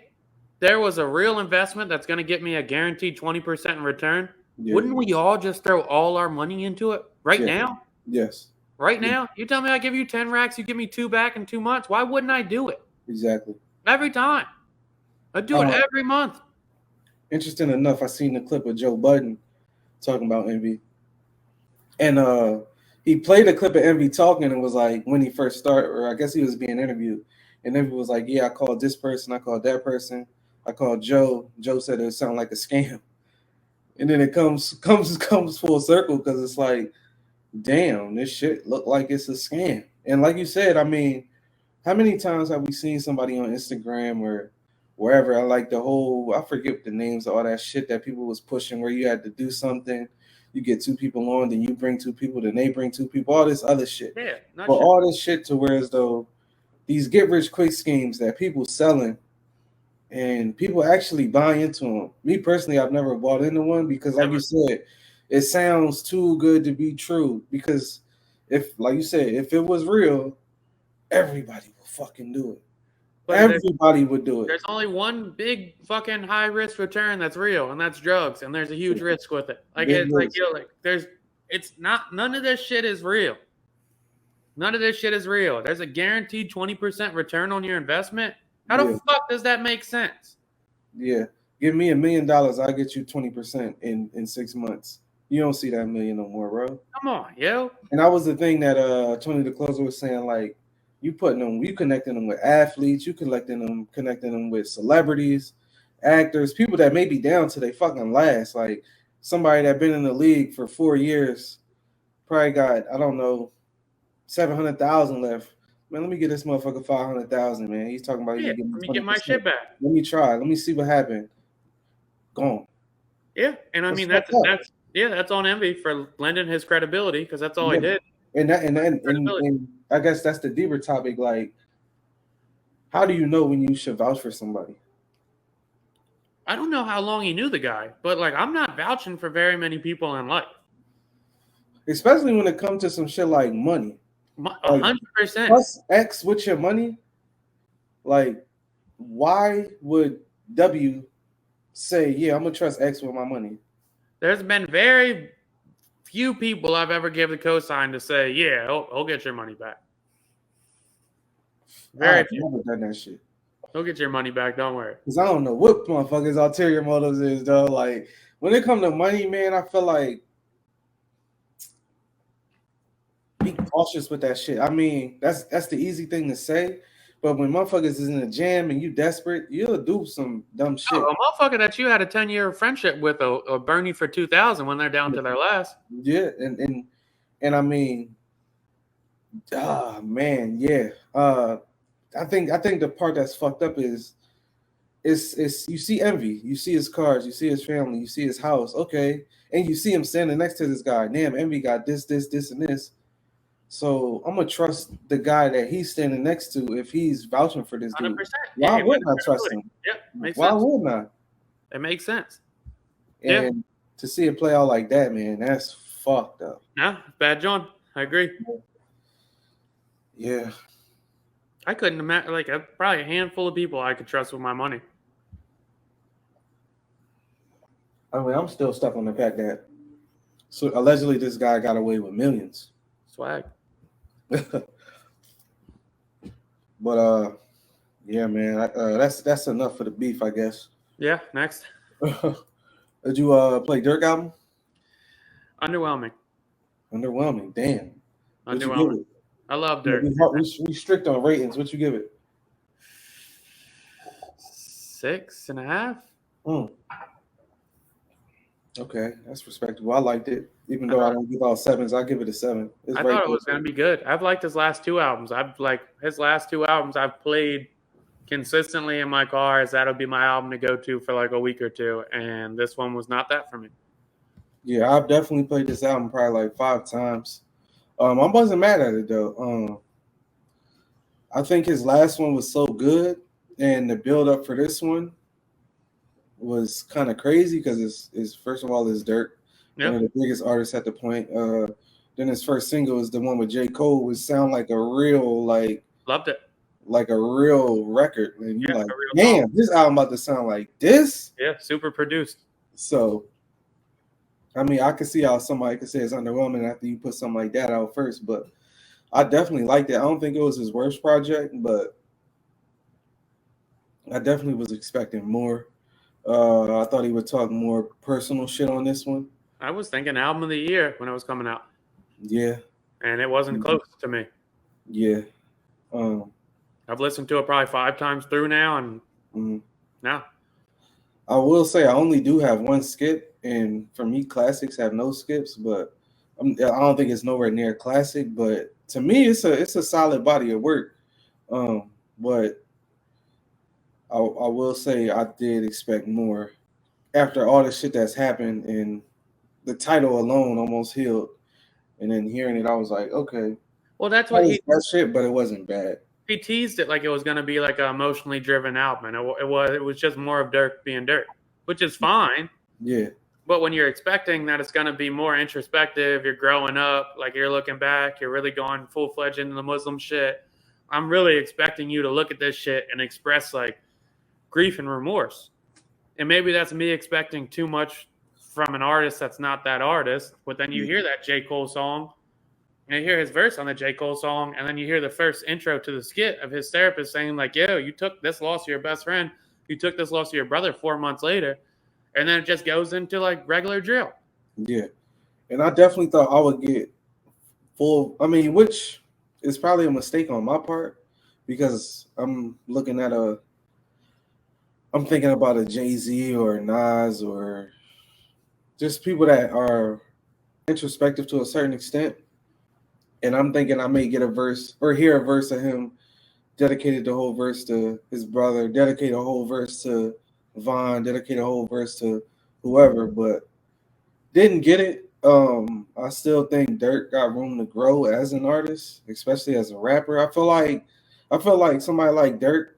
there was a real investment that's going to get me a guaranteed 20% in return, Yeah. wouldn't we all just throw all our money into it right Yeah. now? Yes. Right Yeah. now? You tell me I give you 10 racks, you give me 2 back in 2 months. Why wouldn't I do it? Exactly. Every time. I do it every month. Interesting enough, I seen the clip of Joe Budden talking about Envy. And he played a clip of Envy talking and was like, when he first started, or I guess he was being interviewed, and Envy was like, yeah, I called this person, I called that person, I called Joe. Joe said it sounded like a scam. And then it comes full circle because it's like, damn, this shit look like it's a scam. And like you said, I mean, how many times have we seen somebody on Instagram or wherever? I like the whole, I forget the names of all that shit that people was pushing where you had to do something. You get 2 people on, then you bring 2 people, then they bring 2 people, all this other shit. Yeah. But all this shit to where as though these get rich quick schemes that people selling and people actually buy into them. Me personally, I've never bought into one because, like you said, it sounds too good to be true. Because if, like you said, if it was real, everybody would fucking do it. But everybody would do it. There's only one big fucking high risk return that's real, and that's drugs. And there's a huge risk with it. Like it's like it's not. None of this shit is real. None of this shit is real. There's a guaranteed 20% return on your investment. How the fuck does that make sense? Yeah, give me $1 million, I'll get you 20% in 6 months. You don't see that million no more, bro. Come on, yo. And that was the thing that Tony the Closer was saying, like, you connecting them with athletes, you connecting them with celebrities, actors, people that may be down to their fucking last. Like somebody that been in the league for 4 years, probably got, I don't know, 700,000 left. Man, let me get this motherfucker 500,000, man. He's talking about let me get my shit back. Let me try. Let me see what happened. Gone. Yeah, and I mean that's on Envy for lending his credibility because that's all he did. And I guess that's the deeper topic. Like, how do you know when you should vouch for somebody? I don't know how long he knew the guy, but like I'm not vouching for very many people in life. Especially when it comes to some shit like money. 100%. Plus X with your money. Like, why would W say, yeah, I'm gonna trust X with my money? There's been very few people I've ever given the cosign to say, yeah, he'll get your money back. Very few. I've never done that shit. He'll get your money back, don't worry. Because I don't know what motherfuckers' ulterior motives is, though. Like, when it comes to money, man, I feel like be cautious with that shit. I mean, that's the easy thing to say. But when motherfuckers is in a jam and you desperate, you'll do some dumb shit. A motherfucker that you had a 10-year friendship with will burn you for 2,000 when they're down to their last. Yeah, and I mean, man, yeah. I think the part that's fucked up is it's you see Envy, you see his cars, you see his family, you see his house, okay, and you see him standing next to this guy. Damn, Envy got this, and this. So I'm gonna trust the guy that he's standing next to if he's vouching for this dude. 100%. Why Yeah, wouldn't I trust him? Yeah, makes Why sense. wouldn't I? It makes sense. And to see it play out like that, man, that's fucked up. No, bad John. I agree. Yeah. I couldn't imagine, like, probably a handful of people I could trust with my money. I mean, I'm still stuck on the fact that so allegedly this guy got away with millions. Swag. But yeah, man, that's enough for the beef, I guess. Yeah, next. Did you play Durk album? Underwhelming. Underwhelming. Damn. What'd you Underwhelming. give it? I love Durk. We strict on ratings. What you give it? 6.5. Okay, that's respectable. I liked it, even though I don't give out 7s. I give it a 7. I thought it was going to be good. I've liked his last 2 albums. I've played consistently in my car. As that'll be my album to go to for like a week or two, and this one was not that for me. Yeah, I've definitely played this album probably like 5 times. I wasn't mad at it though. I think his last one was so good, and the build up for this one was kind of crazy because it's first of all it's Durk, one of the biggest artists at the point. Then his first single is the one with J. Cole, which sound like a real Loved it. Like a real record, and you're like, damn, song. This album about to sound like this. Yeah, super produced. So, I mean, I could see how somebody could say it's underwhelming after you put something like that out first, but I definitely liked it. I don't think it was his worst project, but I definitely was expecting more. I thought he would talk more personal shit on this one. I was thinking album of the year when it was coming out. Yeah. And it wasn't close to me. Yeah. I've listened to it probably 5 times through now, and now. I will say I only do have one skip, and for me, classics have no skips. But I don't think it's nowhere near classic. But to me, it's a solid body of work. But I will say I did expect more after all the shit that's happened, and the title alone almost healed. And then hearing it, I was like, okay. Well, that's what that shit, but it wasn't bad. He teased it like it was going to be like an emotionally driven album, and it was just more of Durk being Durk, which is fine. Yeah. But when you're expecting that it's going to be more introspective, you're growing up, like you're looking back, you're really going full-fledged into the Muslim shit. I'm really expecting you to look at this shit and express like grief and remorse. And maybe that's me expecting too much from an artist that's not that artist. But then you hear that J. Cole song, and you hear his verse on the J. Cole song, and then you hear the first intro to the skit of his therapist saying like, yo, you took this loss to your best friend. You took this loss to your brother 4 months later. And then it just goes into like regular drill. Yeah. And I definitely thought I would get full. I mean, which is probably a mistake on my part because I'm thinking about a Jay-Z or a Nas or just people that are introspective to a certain extent. And I'm thinking I may get a verse or hear a verse of him dedicated the whole verse to his brother, dedicate a whole verse to Vaughn, dedicate a whole verse to whoever, but didn't get it. I still think Durk got room to grow as an artist, especially as a rapper. I feel like somebody like Durk,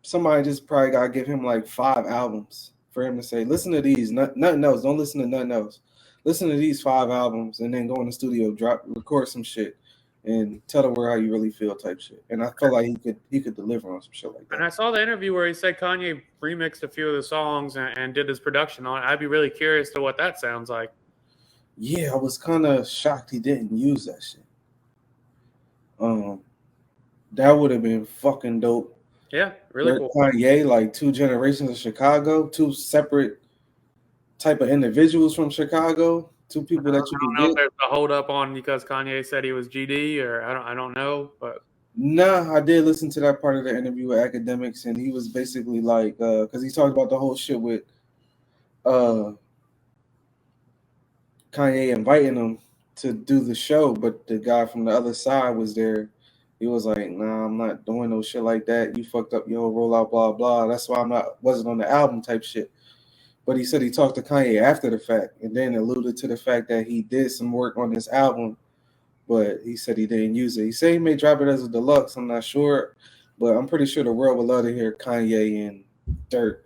somebody just probably gotta give him like 5 albums for him to say, listen to these, nothing else. Don't listen to nothing else. Listen to these 5 albums and then go in the studio, record some shit, and tell the world how you really feel type shit. And I feel like he could deliver on some shit like that. And I saw the interview where he said Kanye remixed a few of the songs and did his production on it. I'd be really curious to what that sounds like. Yeah, I was kind of shocked he didn't use that shit. That would have been fucking dope. Yeah, really cool. Kanye, like 2 generations of Chicago, 2 separate type of individuals from Chicago, 2 people that you can get. I don't know if there's a hold up on because Kanye said he was GD or I don't know, but nah, I did listen to that part of the interview with Academics, and he was basically like, because he talked about the whole shit with Kanye inviting him to do the show, but the guy from the other side was there, He was like, "Nah, I'm not doing no shit like that. You fucked up your rollout, blah blah. That's why wasn't on the album type shit." But he said he talked to Kanye after the fact, and then alluded to the fact that he did some work on this album, but he said he didn't use it. He said he may drop it as a deluxe. I'm not sure, but I'm pretty sure the world would love to hear Kanye and Durk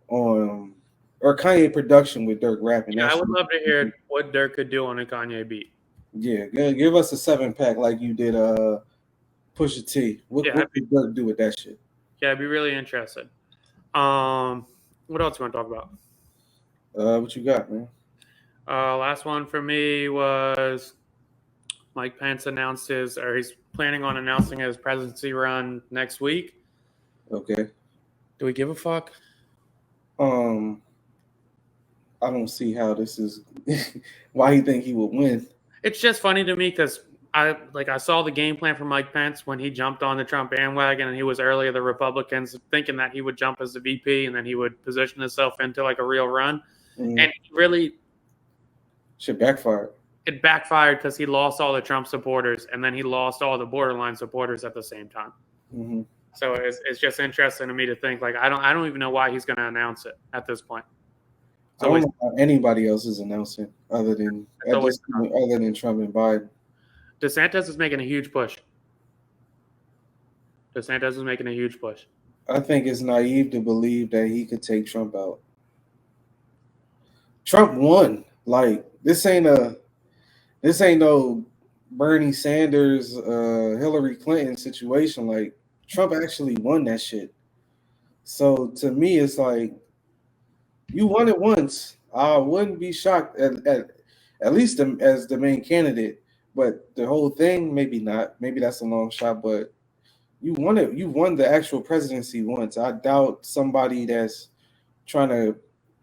on, or Kanye production with Durk rapping. Yeah, I would love to hear what Durk could do on a Kanye beat. Yeah, give us a 7-pack like you did Pusha T. What did Durk do with that shit? Yeah, I'd be really interested. What else you want to talk about? What you got, man? Last one for me was Mike Pence announced he's planning on announcing his presidency run next week. Okay. Do we give a fuck? I don't see how this is. Why you think he would win? It's just funny to me because I saw the game plan for Mike Pence when he jumped on the Trump bandwagon, and he was early of the Republicans, thinking that he would jump as the VP and then he would position himself into like a real run. Mm-hmm. And he really shit backfired. It backfired because he lost all the Trump supporters, and then he lost all the borderline supporters at the same time. Mm-hmm. So it's just interesting to me to think like I don't even know why he's going to announce it at this point. So I don't know how anybody else is announcing other than Trump and Biden. DeSantis is making a huge push. I think it's naive to believe that he could take Trump out. Trump won. Like this ain't no Bernie Sanders, Hillary Clinton situation. Like Trump actually won that shit. So to me, it's like you won it once. I wouldn't be shocked at least as the main candidate. But the whole thing, maybe not. Maybe that's a long shot. But you won it. You won the actual presidency once. I doubt somebody that's trying to.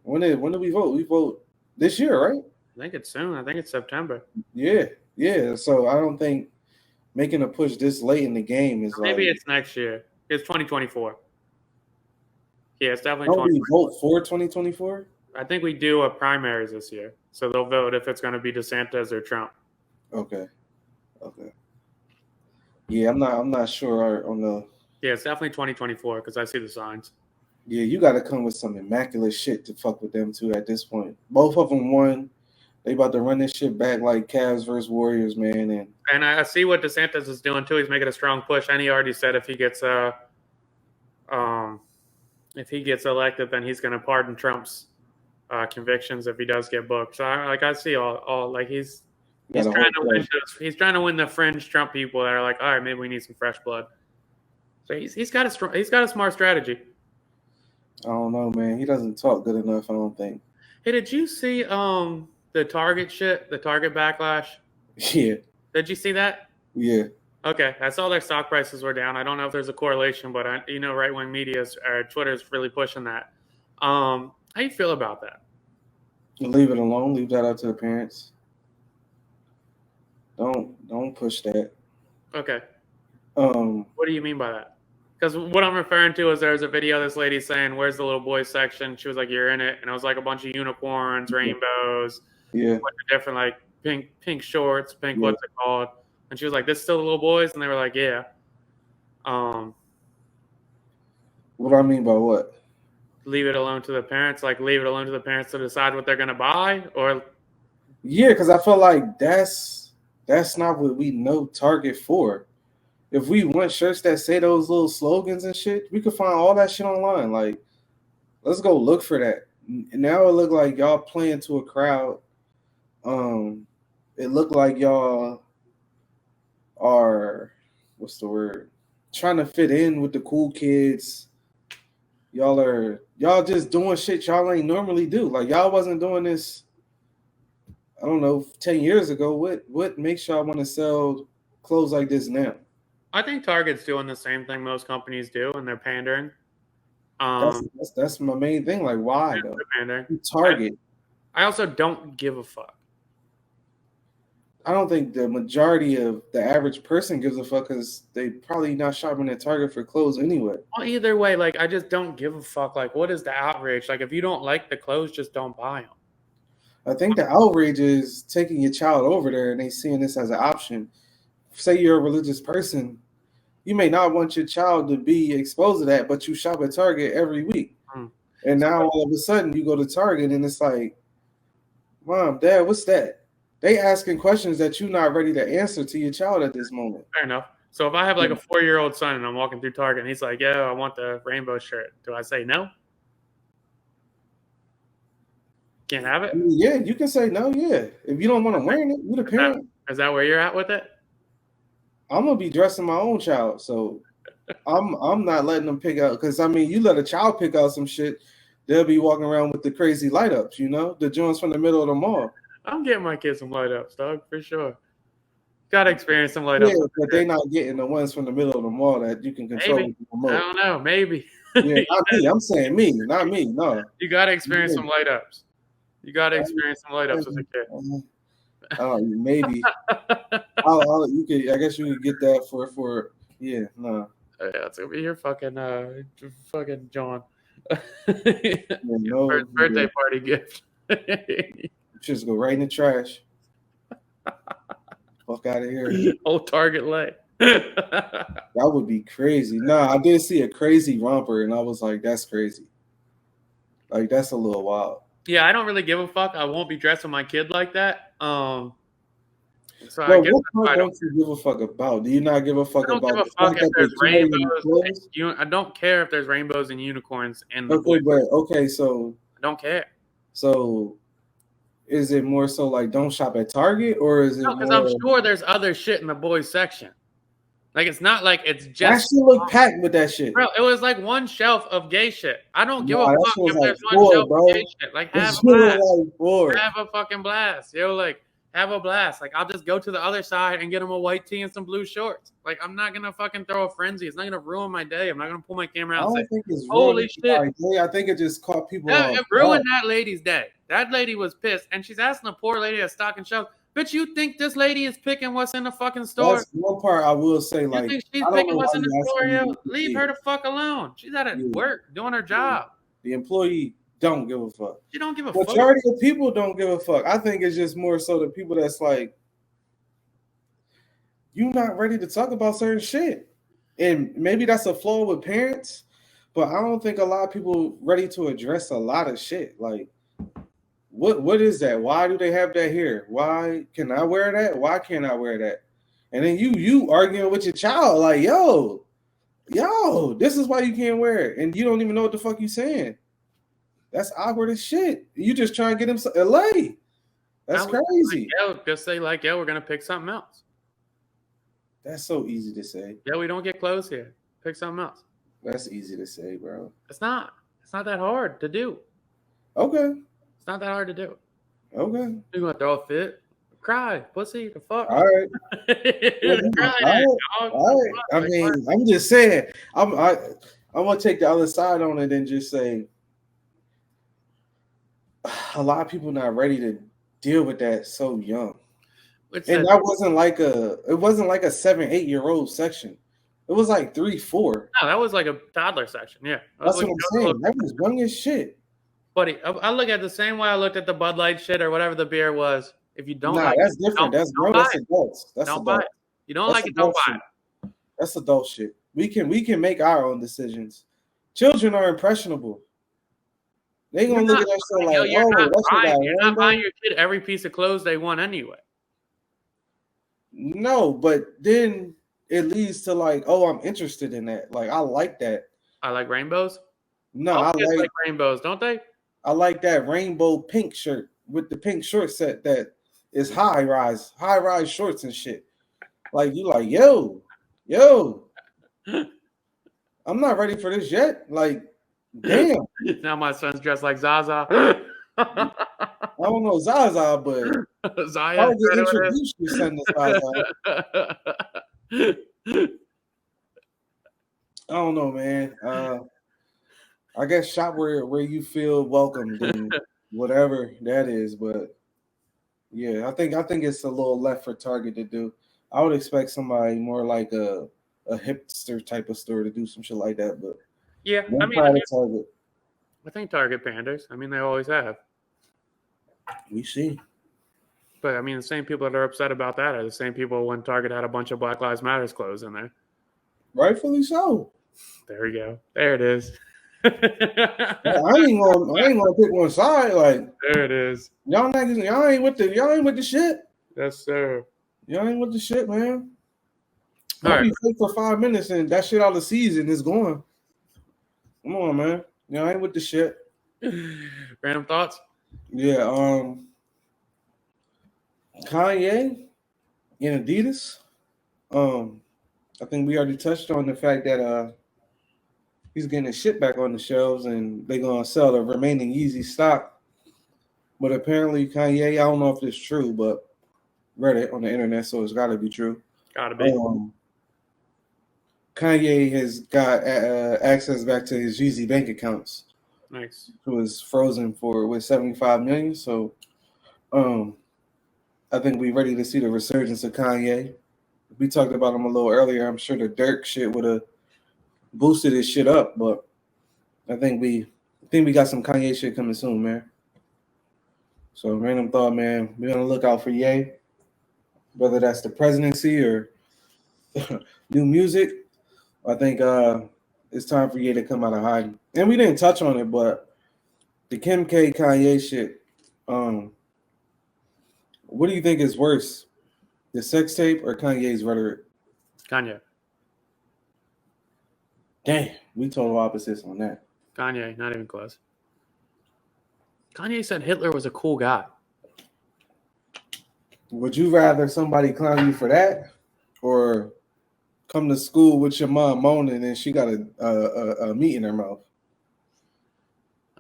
When did we vote? We vote this year, right? I think it's soon. I think it's September. Yeah. So I don't think making a push this late in the game is maybe it's next year. It's 2024. Yeah, it's definitely. Don't we vote for 2024? I think we do a primaries this year, so they'll vote if it's going to be DeSantis or Trump. Okay. Yeah, I'm not sure on the. Yeah, it's definitely 2024 because I see the signs. Yeah, you got to come with some immaculate shit to fuck with them too. At this point, both of them won. They about to run this shit back like Cavs versus Warriors, man. And I see what DeSantis is doing too. He's making a strong push, and he already said if he gets elected, then he's going to pardon Trump's convictions if he does get booked. So I see all like he's trying to win the fringe Trump people that are like, all right, maybe we need some fresh blood. So he's got a smart strategy. I don't know, man. He doesn't talk good enough, I don't think. Hey, did you see the Target shit, the Target backlash? Yeah. Did you see that? Yeah. Okay, I saw their stock prices were down. I don't know if there's a correlation, but right-wing media or Twitter's really pushing that. How you feel about that? Leave it alone. Leave that up to the parents. Don't push that. Okay. What do you mean by that? Because what I'm referring to is there's a video of this lady saying, "Where's the little boys section?" She was like, "You're in it," and it was like a bunch of unicorns, rainbows, a bunch of different like pink shorts, what's it called? And she was like, "This is still the little boys," and they were like, "Yeah." What do I mean by what? Leave it alone to the parents. Like leave it alone to the parents to decide what they're gonna buy, or. Yeah, because I feel like that's not what we know Target for. If we want shirts that say those little slogans and shit, we could find all that shit online. Like, let's go look for that. Now it look like y'all playing to a crowd. It looked like y'all are, what's the word? Trying to fit in with the cool kids. Y'all just doing shit y'all ain't normally do. Like y'all wasn't doing this, I don't know, 10 years ago. What makes y'all want to sell clothes like this now? I think Target's doing the same thing most companies do, and they're pandering. That's my main thing. Like, why though? Pandering. Target. I also don't give a fuck. I don't think the majority of the average person gives a fuck because they probably not shopping at Target for clothes anyway. Well, either way, like I just don't give a fuck. Like, what is the outrage? Like, if you don't like the clothes, just don't buy them. I think the outrage is taking your child over there and they seeing this as an option. Say you're a religious person. You may not want your child to be exposed to that, but you shop at Target every week. And now all of a sudden you go to Target and it's like, Mom, Dad, what's that? They asking questions that you're not ready to answer to your child at this moment. Fair enough. So if I have like a 4-year-old son and I'm walking through Target and he's like, "Yo, I want the rainbow shirt," do I say no? Can't have it? Yeah, you can say no. Yeah, if you don't want to wear it, you the parent. Is that where you're at with it? I'm gonna be dressing my own child, so I'm not letting them pick out. Because I mean, you let a child pick out some shit, they'll be walking around with the crazy light ups. You know, the joints from the middle of the mall. I'm getting my kids some light ups, dog, for sure. Gotta experience some light ups. Yeah, but they're not getting the ones from the middle of the mall that you can control with the remote. I don't know, maybe. Yeah, not me. I'm saying me, not me. No. You gotta experience some light ups. You gotta experience some light ups as a kid. Maybe. You could. I guess you could get that for. Yeah, no. Yeah, it's gonna be your fucking John. No, birthday party gift. Just go right in the trash. Fuck out of here. Old Target lay. That would be crazy. Nah, I did see a crazy romper, and I was like, "That's crazy." Like that's a little wild. Yeah, I don't really give a fuck. I won't be dressing my kid like that. So I guess what don't you give a fuck about? Do you not give a fuck about the fact that there's rainbows? I don't care if there's rainbows and unicorns and so I don't care. So is it more so like don't shop at Target, or is it? No, because I'm sure there's other shit in the boys section. Like it's not like it's just. I should look packed with that shit. Bro, it was like one shelf of gay shit. I don't give a fuck if there's one shelf of gay shit. Like have a blast. Have a fucking blast. Yo, like have a blast. Like I'll just go to the other side and get them a white tee and some blue shorts. Like I'm not gonna fucking throw a frenzy. It's not gonna ruin my day. I'm not gonna pull my camera out and say, "Holy shit!" I think it just caught people. Yeah, it ruined that lady's day. That lady was pissed, and she's asking the poor lady at Stock and Shelf, "Bitch, you think this lady is picking what's in the fucking store?" That's one part I will say. Like, you think she's picking what's in the store? Yo, leave her the fuck alone. She's at work doing her job. The employee don't give a fuck. She don't give a fuck. Majority of people don't give a fuck. I think it's just more so the people that's like, you're not ready to talk about certain shit. And maybe that's a flaw with parents, but I don't think a lot of people ready to address a lot of shit. Like, what is that? Why do they have that here? Why can I wear that? Why can't I wear that? And then you arguing with your child, like, yo, this is why you can't wear it. And you don't even know what the fuck you saying. That's awkward as shit. You just trying to get him LA. That's crazy. Just say like, we're gonna pick something else. That's so easy to say. Yeah, we don't get clothes here. Pick something else. That's easy to say, bro. It's not. It's not that hard to do. Okay. It's not that hard to do. Okay. You gonna throw a fit? Cry, pussy, the fuck. All right. All right. I mean, I'm just saying. I'm gonna take the other side on it and just say a lot of people not ready to deal with that so young. That wasn't like a 7-8-year-old section. It was like 3-4. No, that was like a toddler section. Yeah, that's what I'm saying. That was young as shit. Buddy, I look at it the same way I looked at the Bud Light shit or whatever the beer was. If you don't like that's different. That's grown. That's adults. That's don't buy it. You don't like it, don't buy it. That's adult shit. We can make our own decisions. Children are impressionable. They gonna look at that shit like, you're not buying your kid every piece of clothes they want anyway. No, but then it leads to like, oh, I'm interested in that. Like, I like that. I like rainbows. No, I like rainbows, don't they? I like that rainbow pink shirt with the pink short set that is high rise shorts and shit. Like, you like, yo, I'm not ready for this yet. Like, damn. Now my son's dressed like Zaza. I don't know Zaza, but Zaya. I would introduce your son to Zaza. I don't know, man. I guess shop where you feel welcomed and whatever that is, but yeah, I think it's a little left for Target to do. I would expect somebody more like a hipster type of store to do some shit like that, but yeah, Target. I think Target panders. I mean, they always have. We see. But I mean, the same people that are upset about that are the same people when Target had a bunch of Black Lives Matters clothes in there. Rightfully so. There we go. There it is. I ain't gonna pick one side. Like there it is. y'all niggas, y'all ain't with the shit. Yes, sir. Y'all ain't with the shit, man. All I'll right. be fake for 5 minutes and that shit out of season is gone. Come on, man. Y'all ain't with the shit. Random thoughts? Yeah, Kanye and Adidas. I think we already touched on the fact that he's getting his shit back on the shelves and they're gonna sell the remaining Yeezy stock. But apparently Kanye, I don't know if it's true, but read it on the internet, so it's gotta be true. Gotta be. Kanye has got access back to his Yeezy bank accounts. Nice. It was frozen with 75 million. So I think we're ready to see the resurgence of Kanye. We talked about him a little earlier. I'm sure the Durk shit would have boosted his shit up, but I think we got some Kanye shit coming soon, man. So random thought, man. We're gonna look out for Ye, whether that's the presidency or new music. I think it's time for Ye to come out of hiding. And we didn't touch on it, but the Kim K Kanye shit. What do you think is worse, the sex tape or Kanye's rhetoric? Kanye. Damn, we total opposites on that. Kanye, not even close. Kanye said Hitler was a cool guy. Would you rather somebody clown you for that, or come to school with your mom moaning and she got a meat in her mouth?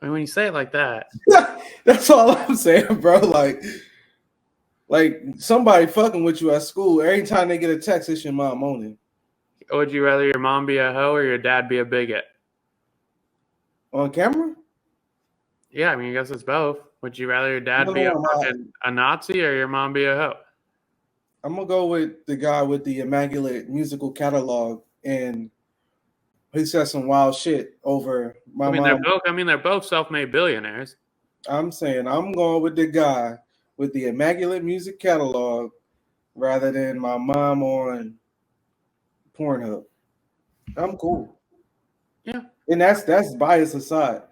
I mean, when you say it like that, that's all I'm saying, bro. Like somebody fucking with you at school. Every time they get a text, it's your mom moaning. would you rather your mom be a hoe or your dad be a bigot? On camera? Yeah, I mean, I guess it's both. Would you rather your dad be a Nazi or your mom be a hoe? I'm gonna go with the guy with the immaculate musical catalog, and he said some wild shit over my mom. They're both self-made billionaires. I'm saying I'm going with the guy with the immaculate music catalog rather than my mom on Pornhub. I'm cool. Yeah. And that's bias aside.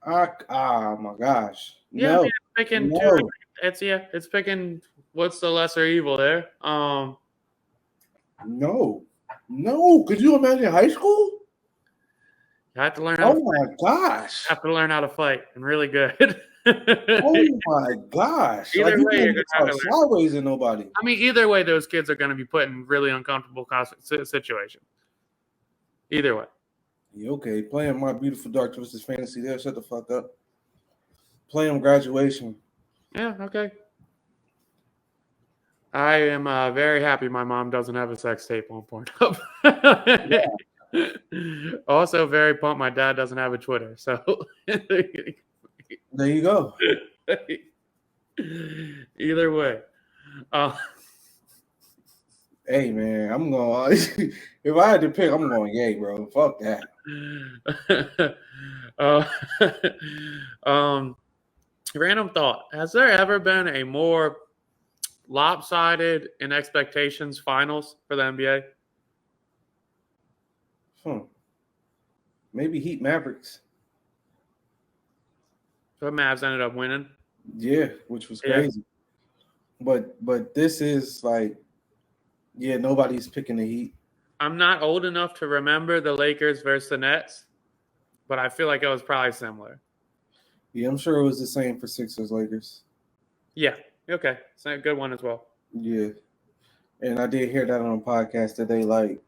Oh my gosh. Yeah, no. I mean, it's picking what's the lesser evil there. No. Could you imagine high school? You have to learn how to my gosh. have to learn how to fight and really good. Oh my gosh. Either like, way, you can't talk sideways to nobody. I mean, either way, those kids are going to be put in really uncomfortable situations. Either way. Yeah, okay. Playing My Beautiful Dark Twisted Fantasy there. Shut the fuck up. Playing Graduation. Yeah, okay. I am very happy my mom doesn't have a sex tape on Pornhub. Also, very pumped my dad doesn't have a Twitter. So there you go. Either way. Hey man, I'm going. If I had to pick, I'm going Ye, bro. Fuck that. Random thought: has there ever been a more lopsided in expectations finals for the NBA? Maybe Heat Mavericks. The Mavs ended up winning. Yeah, which was crazy. Yeah. But this is like, yeah, nobody's picking the Heat. I'm not old enough to remember the Lakers versus the Nets, but I feel like it was probably similar. Yeah, I'm sure it was the same for Sixers Lakers. Yeah. Okay. It's a good one as well. Yeah. And I did hear that on a podcast today. Like,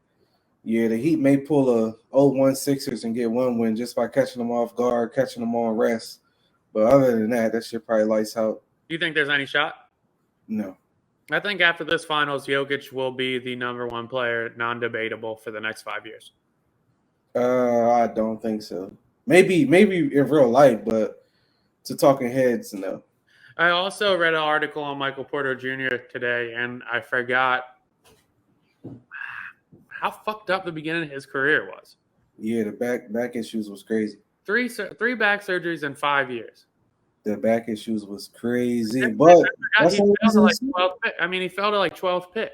yeah, the Heat may pull a 0-1 Sixers and get one win just by catching them off guard, catching them on rest. But other than that shit probably lights out. Do you think there's any shot? No. I think after this finals, Jokic will be the number one player, non-debatable, for the next 5 years. I don't think so. Maybe in real life, but to talking heads, no. I also read an article on Michael Porter Jr. today, and I forgot how fucked up the beginning of his career was. Yeah, the back issues was crazy. Three back surgeries in 5 years. The back issues was crazy, but he fell to like 12th pick. I mean, he fell to like 12th pick.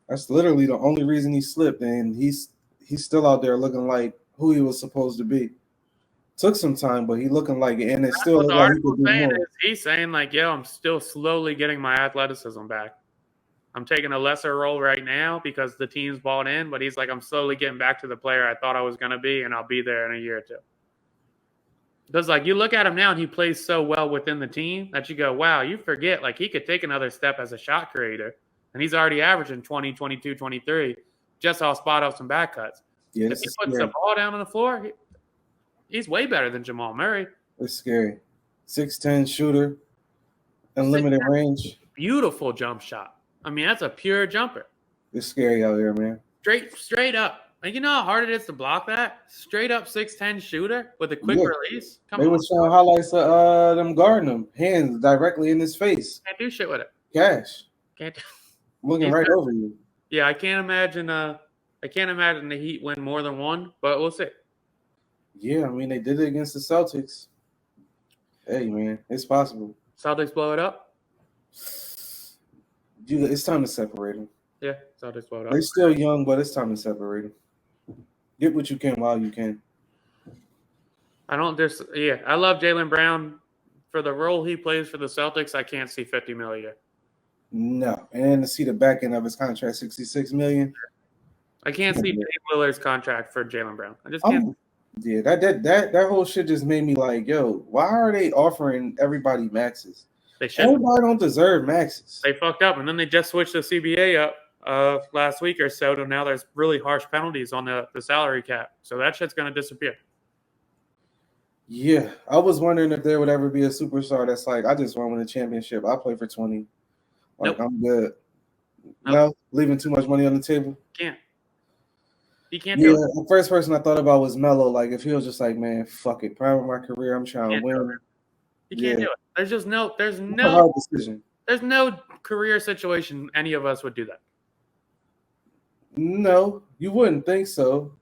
That's literally the only reason he slipped, and he he's still out there looking like who he was supposed to be. Took some time, but he looking like it, and it still What look the like he article's could do saying more. is he's saying like, yo, I'm still slowly getting my athleticism back. I'm taking a lesser role right now because the team's bought in, but he's like, I'm slowly getting back to the player I thought I was going to be, and I'll be there in a year or two. Because, like, you look at him now, and he plays so well within the team that you go, wow, you forget, like, he could take another step as a shot creator, and he's already averaging 20, 22, 23, just off spot up some back cuts. Yeah, If this he is puts scary. the ball down on the floor, he's way better than Jamal Murray. It's scary. 6'10" shooter, unlimited range. Beautiful jump shot. I mean, that's a pure jumper. It's scary out here, man. Straight up. Like, you know how hard it is to block that? Straight up 6'10" shooter with a quick release? Come They on. was showing highlights of them guarding him, hands directly in his face. Can't do shit with it. Cash. Can't do. Looking right over you. Yeah, I can't imagine the Heat win more than one, but we'll see. Yeah, I mean, they did it against the Celtics. Hey, man, it's possible. Celtics blow it up? It's time to separate them. Yeah, Celtics blow it up. They're still young, but it's time to separate them. Get what you can while you can. I love Jaylen Brown. For the role he plays for the Celtics, I can't see $50 million a year. No, and to see the back end of his contract, $66 million. I can't see Dame Lillard's contract for Jaylen Brown. I just can't. Yeah, that whole shit just made me like, yo, why are they offering everybody maxes? They should. Everybody don't deserve maxes. They fucked up, and then they just switched the CBA up last week or so. To now, there's really harsh penalties on the salary cap, so that shit's gonna disappear. Yeah, I was wondering if there would ever be a superstar that's like, I just want to win a championship. I'll play for 20. Like, nope. I'm good. Nope. No, leaving too much money on the table. He can't do it. The first person I thought about was Melo. Like, if he was just like, man, fuck it, prime of my career, I'm trying to win. He can't do it. There's no hard decision. There's no career situation any of us would do that. No, you wouldn't think so.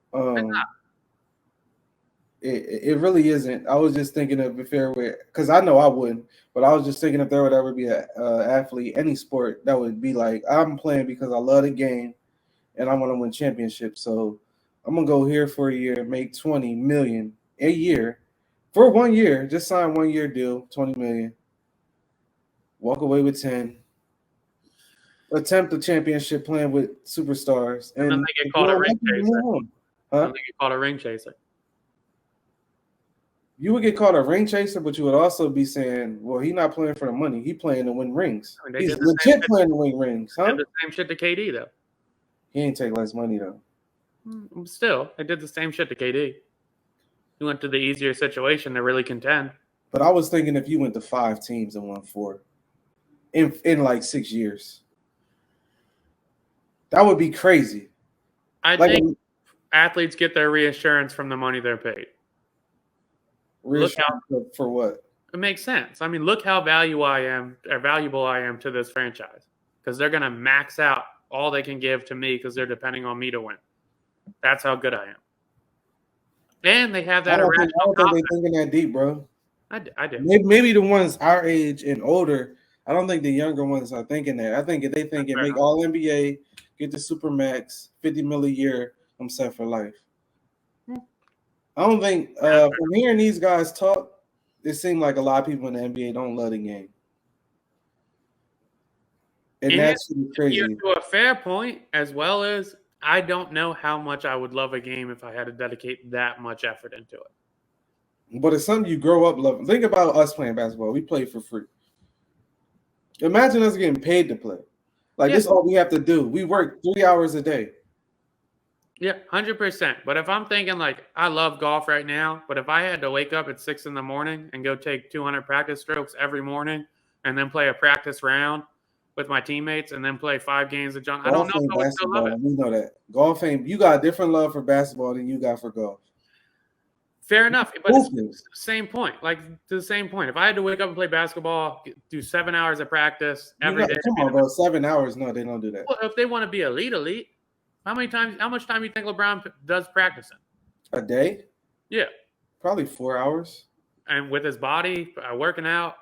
It really isn't. I was just thinking of if there were, because I know I wouldn't, but I was just thinking if there would ever be an athlete, any sport, that would be like, I'm playing because I love the game and I want to win championships. So I'm going to go here for a year, make $20 million a year for 1 year. Just sign 1 year deal, $20 million. Walk away with 10. Attempt a championship playing with superstars. And then they get called a ring chaser. Huh? They get called a ring chaser. You would get called a ring chaser, but you would also be saying, well, he's not playing for the money. He's playing to win rings. I mean, he's legit playing to win rings, huh? They did the same shit to KD, though. He ain't take less money, though. Still, they did the same shit to KD. He went to the easier situation to really contend. But I was thinking if you went to 5 teams and won 4 in like 6 years, that would be crazy. I think athletes get their reassurance from the money they're paid. For what? It makes sense. I mean, look how valuable I am to this franchise, because they're going to max out all they can give to me because they're depending on me to win. That's how good I am. And they have that irrational confidence. I don't think they're thinking that deep, bro. I do. Maybe the ones our age and older. I don't think the younger ones are thinking that. I think if they think it, make all NBA, get the super max, $50 million a year, I'm set for life. I don't think from hearing these guys talk, it seemed like a lot of people in the NBA don't love the game. And that's crazy. To a fair point, as well as I don't know how much I would love a game if I had to dedicate that much effort into it. But it's something you grow up loving. Think about us playing basketball. We play for free. Imagine us getting paid to play. Like, this is all we have to do. We work 3 hours a day. Yeah, 100%. But if I'm thinking, like, I love golf right now, but if I had to wake up at 6 in the morning and go take 200 practice strokes every morning and then play a practice round with my teammates and then play 5 games of junk, I don't know if I would still love it. We know that. Golf ain't, you got a different love for basketball than you got for golf. Fair enough, but it's the same point. Like, to the same point. If I had to wake up and play basketball, do 7 hours of practice every day. Come on, bro. 7 hours? No, they don't do that. Well, if they want to be elite, how much time do you think LeBron does practicing? A day? Yeah. Probably 4 hours. And with his body, working out,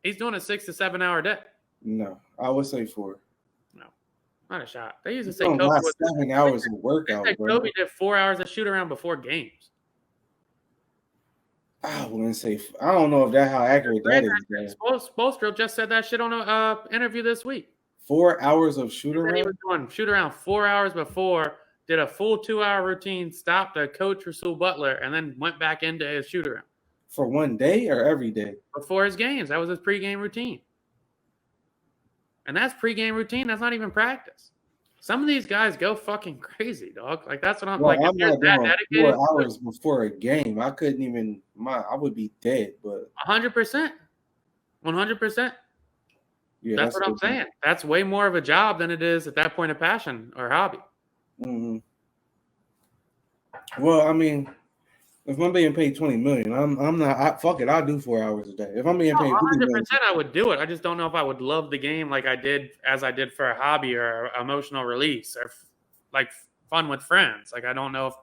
he's doing a 6 to 7 hour day. No, I would say 4. No. Not a shot. They used to say Don't Kobe got was 7 hours of they workout, said bro. Kobe did 4 hours of shoot around before games. I wouldn't say. I don't know if that's how accurate that is. Spoelstra just said that shit on a interview this week. 4 hours of shoot He said he around was doing shoot around 4 hours before, did a full 2-hour routine, stopped to coach Rasul Butler, and then went back into his shoot around for one day or every day. before his games. That was his pregame routine. And that's pregame routine. That's not even practice. Some of these guys go fucking crazy, dog. Like that's what I'm like. I'm not doing 4 hours before a game. I couldn't even. I would be dead. But 100%, 100%. Yeah, that's what I'm saying. That's way more of a job than it is at that point a passion or hobby. Mm-hmm. Well, I mean, if I'm being paid $20 million, I'm not. Fuck it, I'll do 4 hours a day. If I'm being paid $50 million, 100%, I would do it. I just don't know if I would love the game like I did for a hobby or emotional release or like fun with friends. Like I don't know if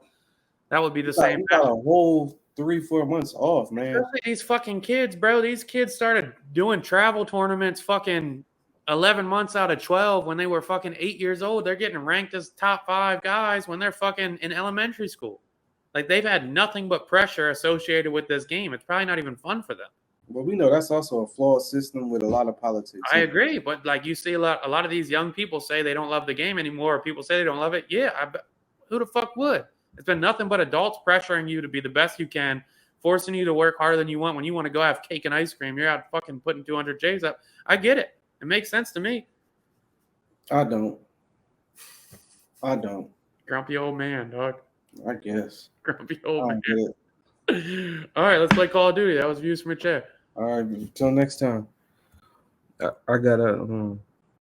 that would be the same. You got a whole 3-4 months off, man. Especially these fucking kids, bro. These kids started doing travel tournaments fucking 11 months out of 12 when they were fucking 8 years old. They're getting ranked as top 5 guys when they're fucking in elementary school. Like they've had nothing but pressure associated with this game. It's probably not even fun for them. Well, we know that's also a flawed system with a lot of politics. I agree, but like you see a lot of these young people say they don't love the game anymore. Or people say they don't love it. Yeah, who the fuck would? It's been nothing but adults pressuring you to be the best you can, forcing you to work harder than you want. When you want to go have cake and ice cream, you're out fucking putting 200 J's up. I get it. It makes sense to me. I don't. Grumpy old man, dog. I guess. Grumpy old man. All right, let's play Call of Duty. That was Views from a Chair. All right, until next time. I gotta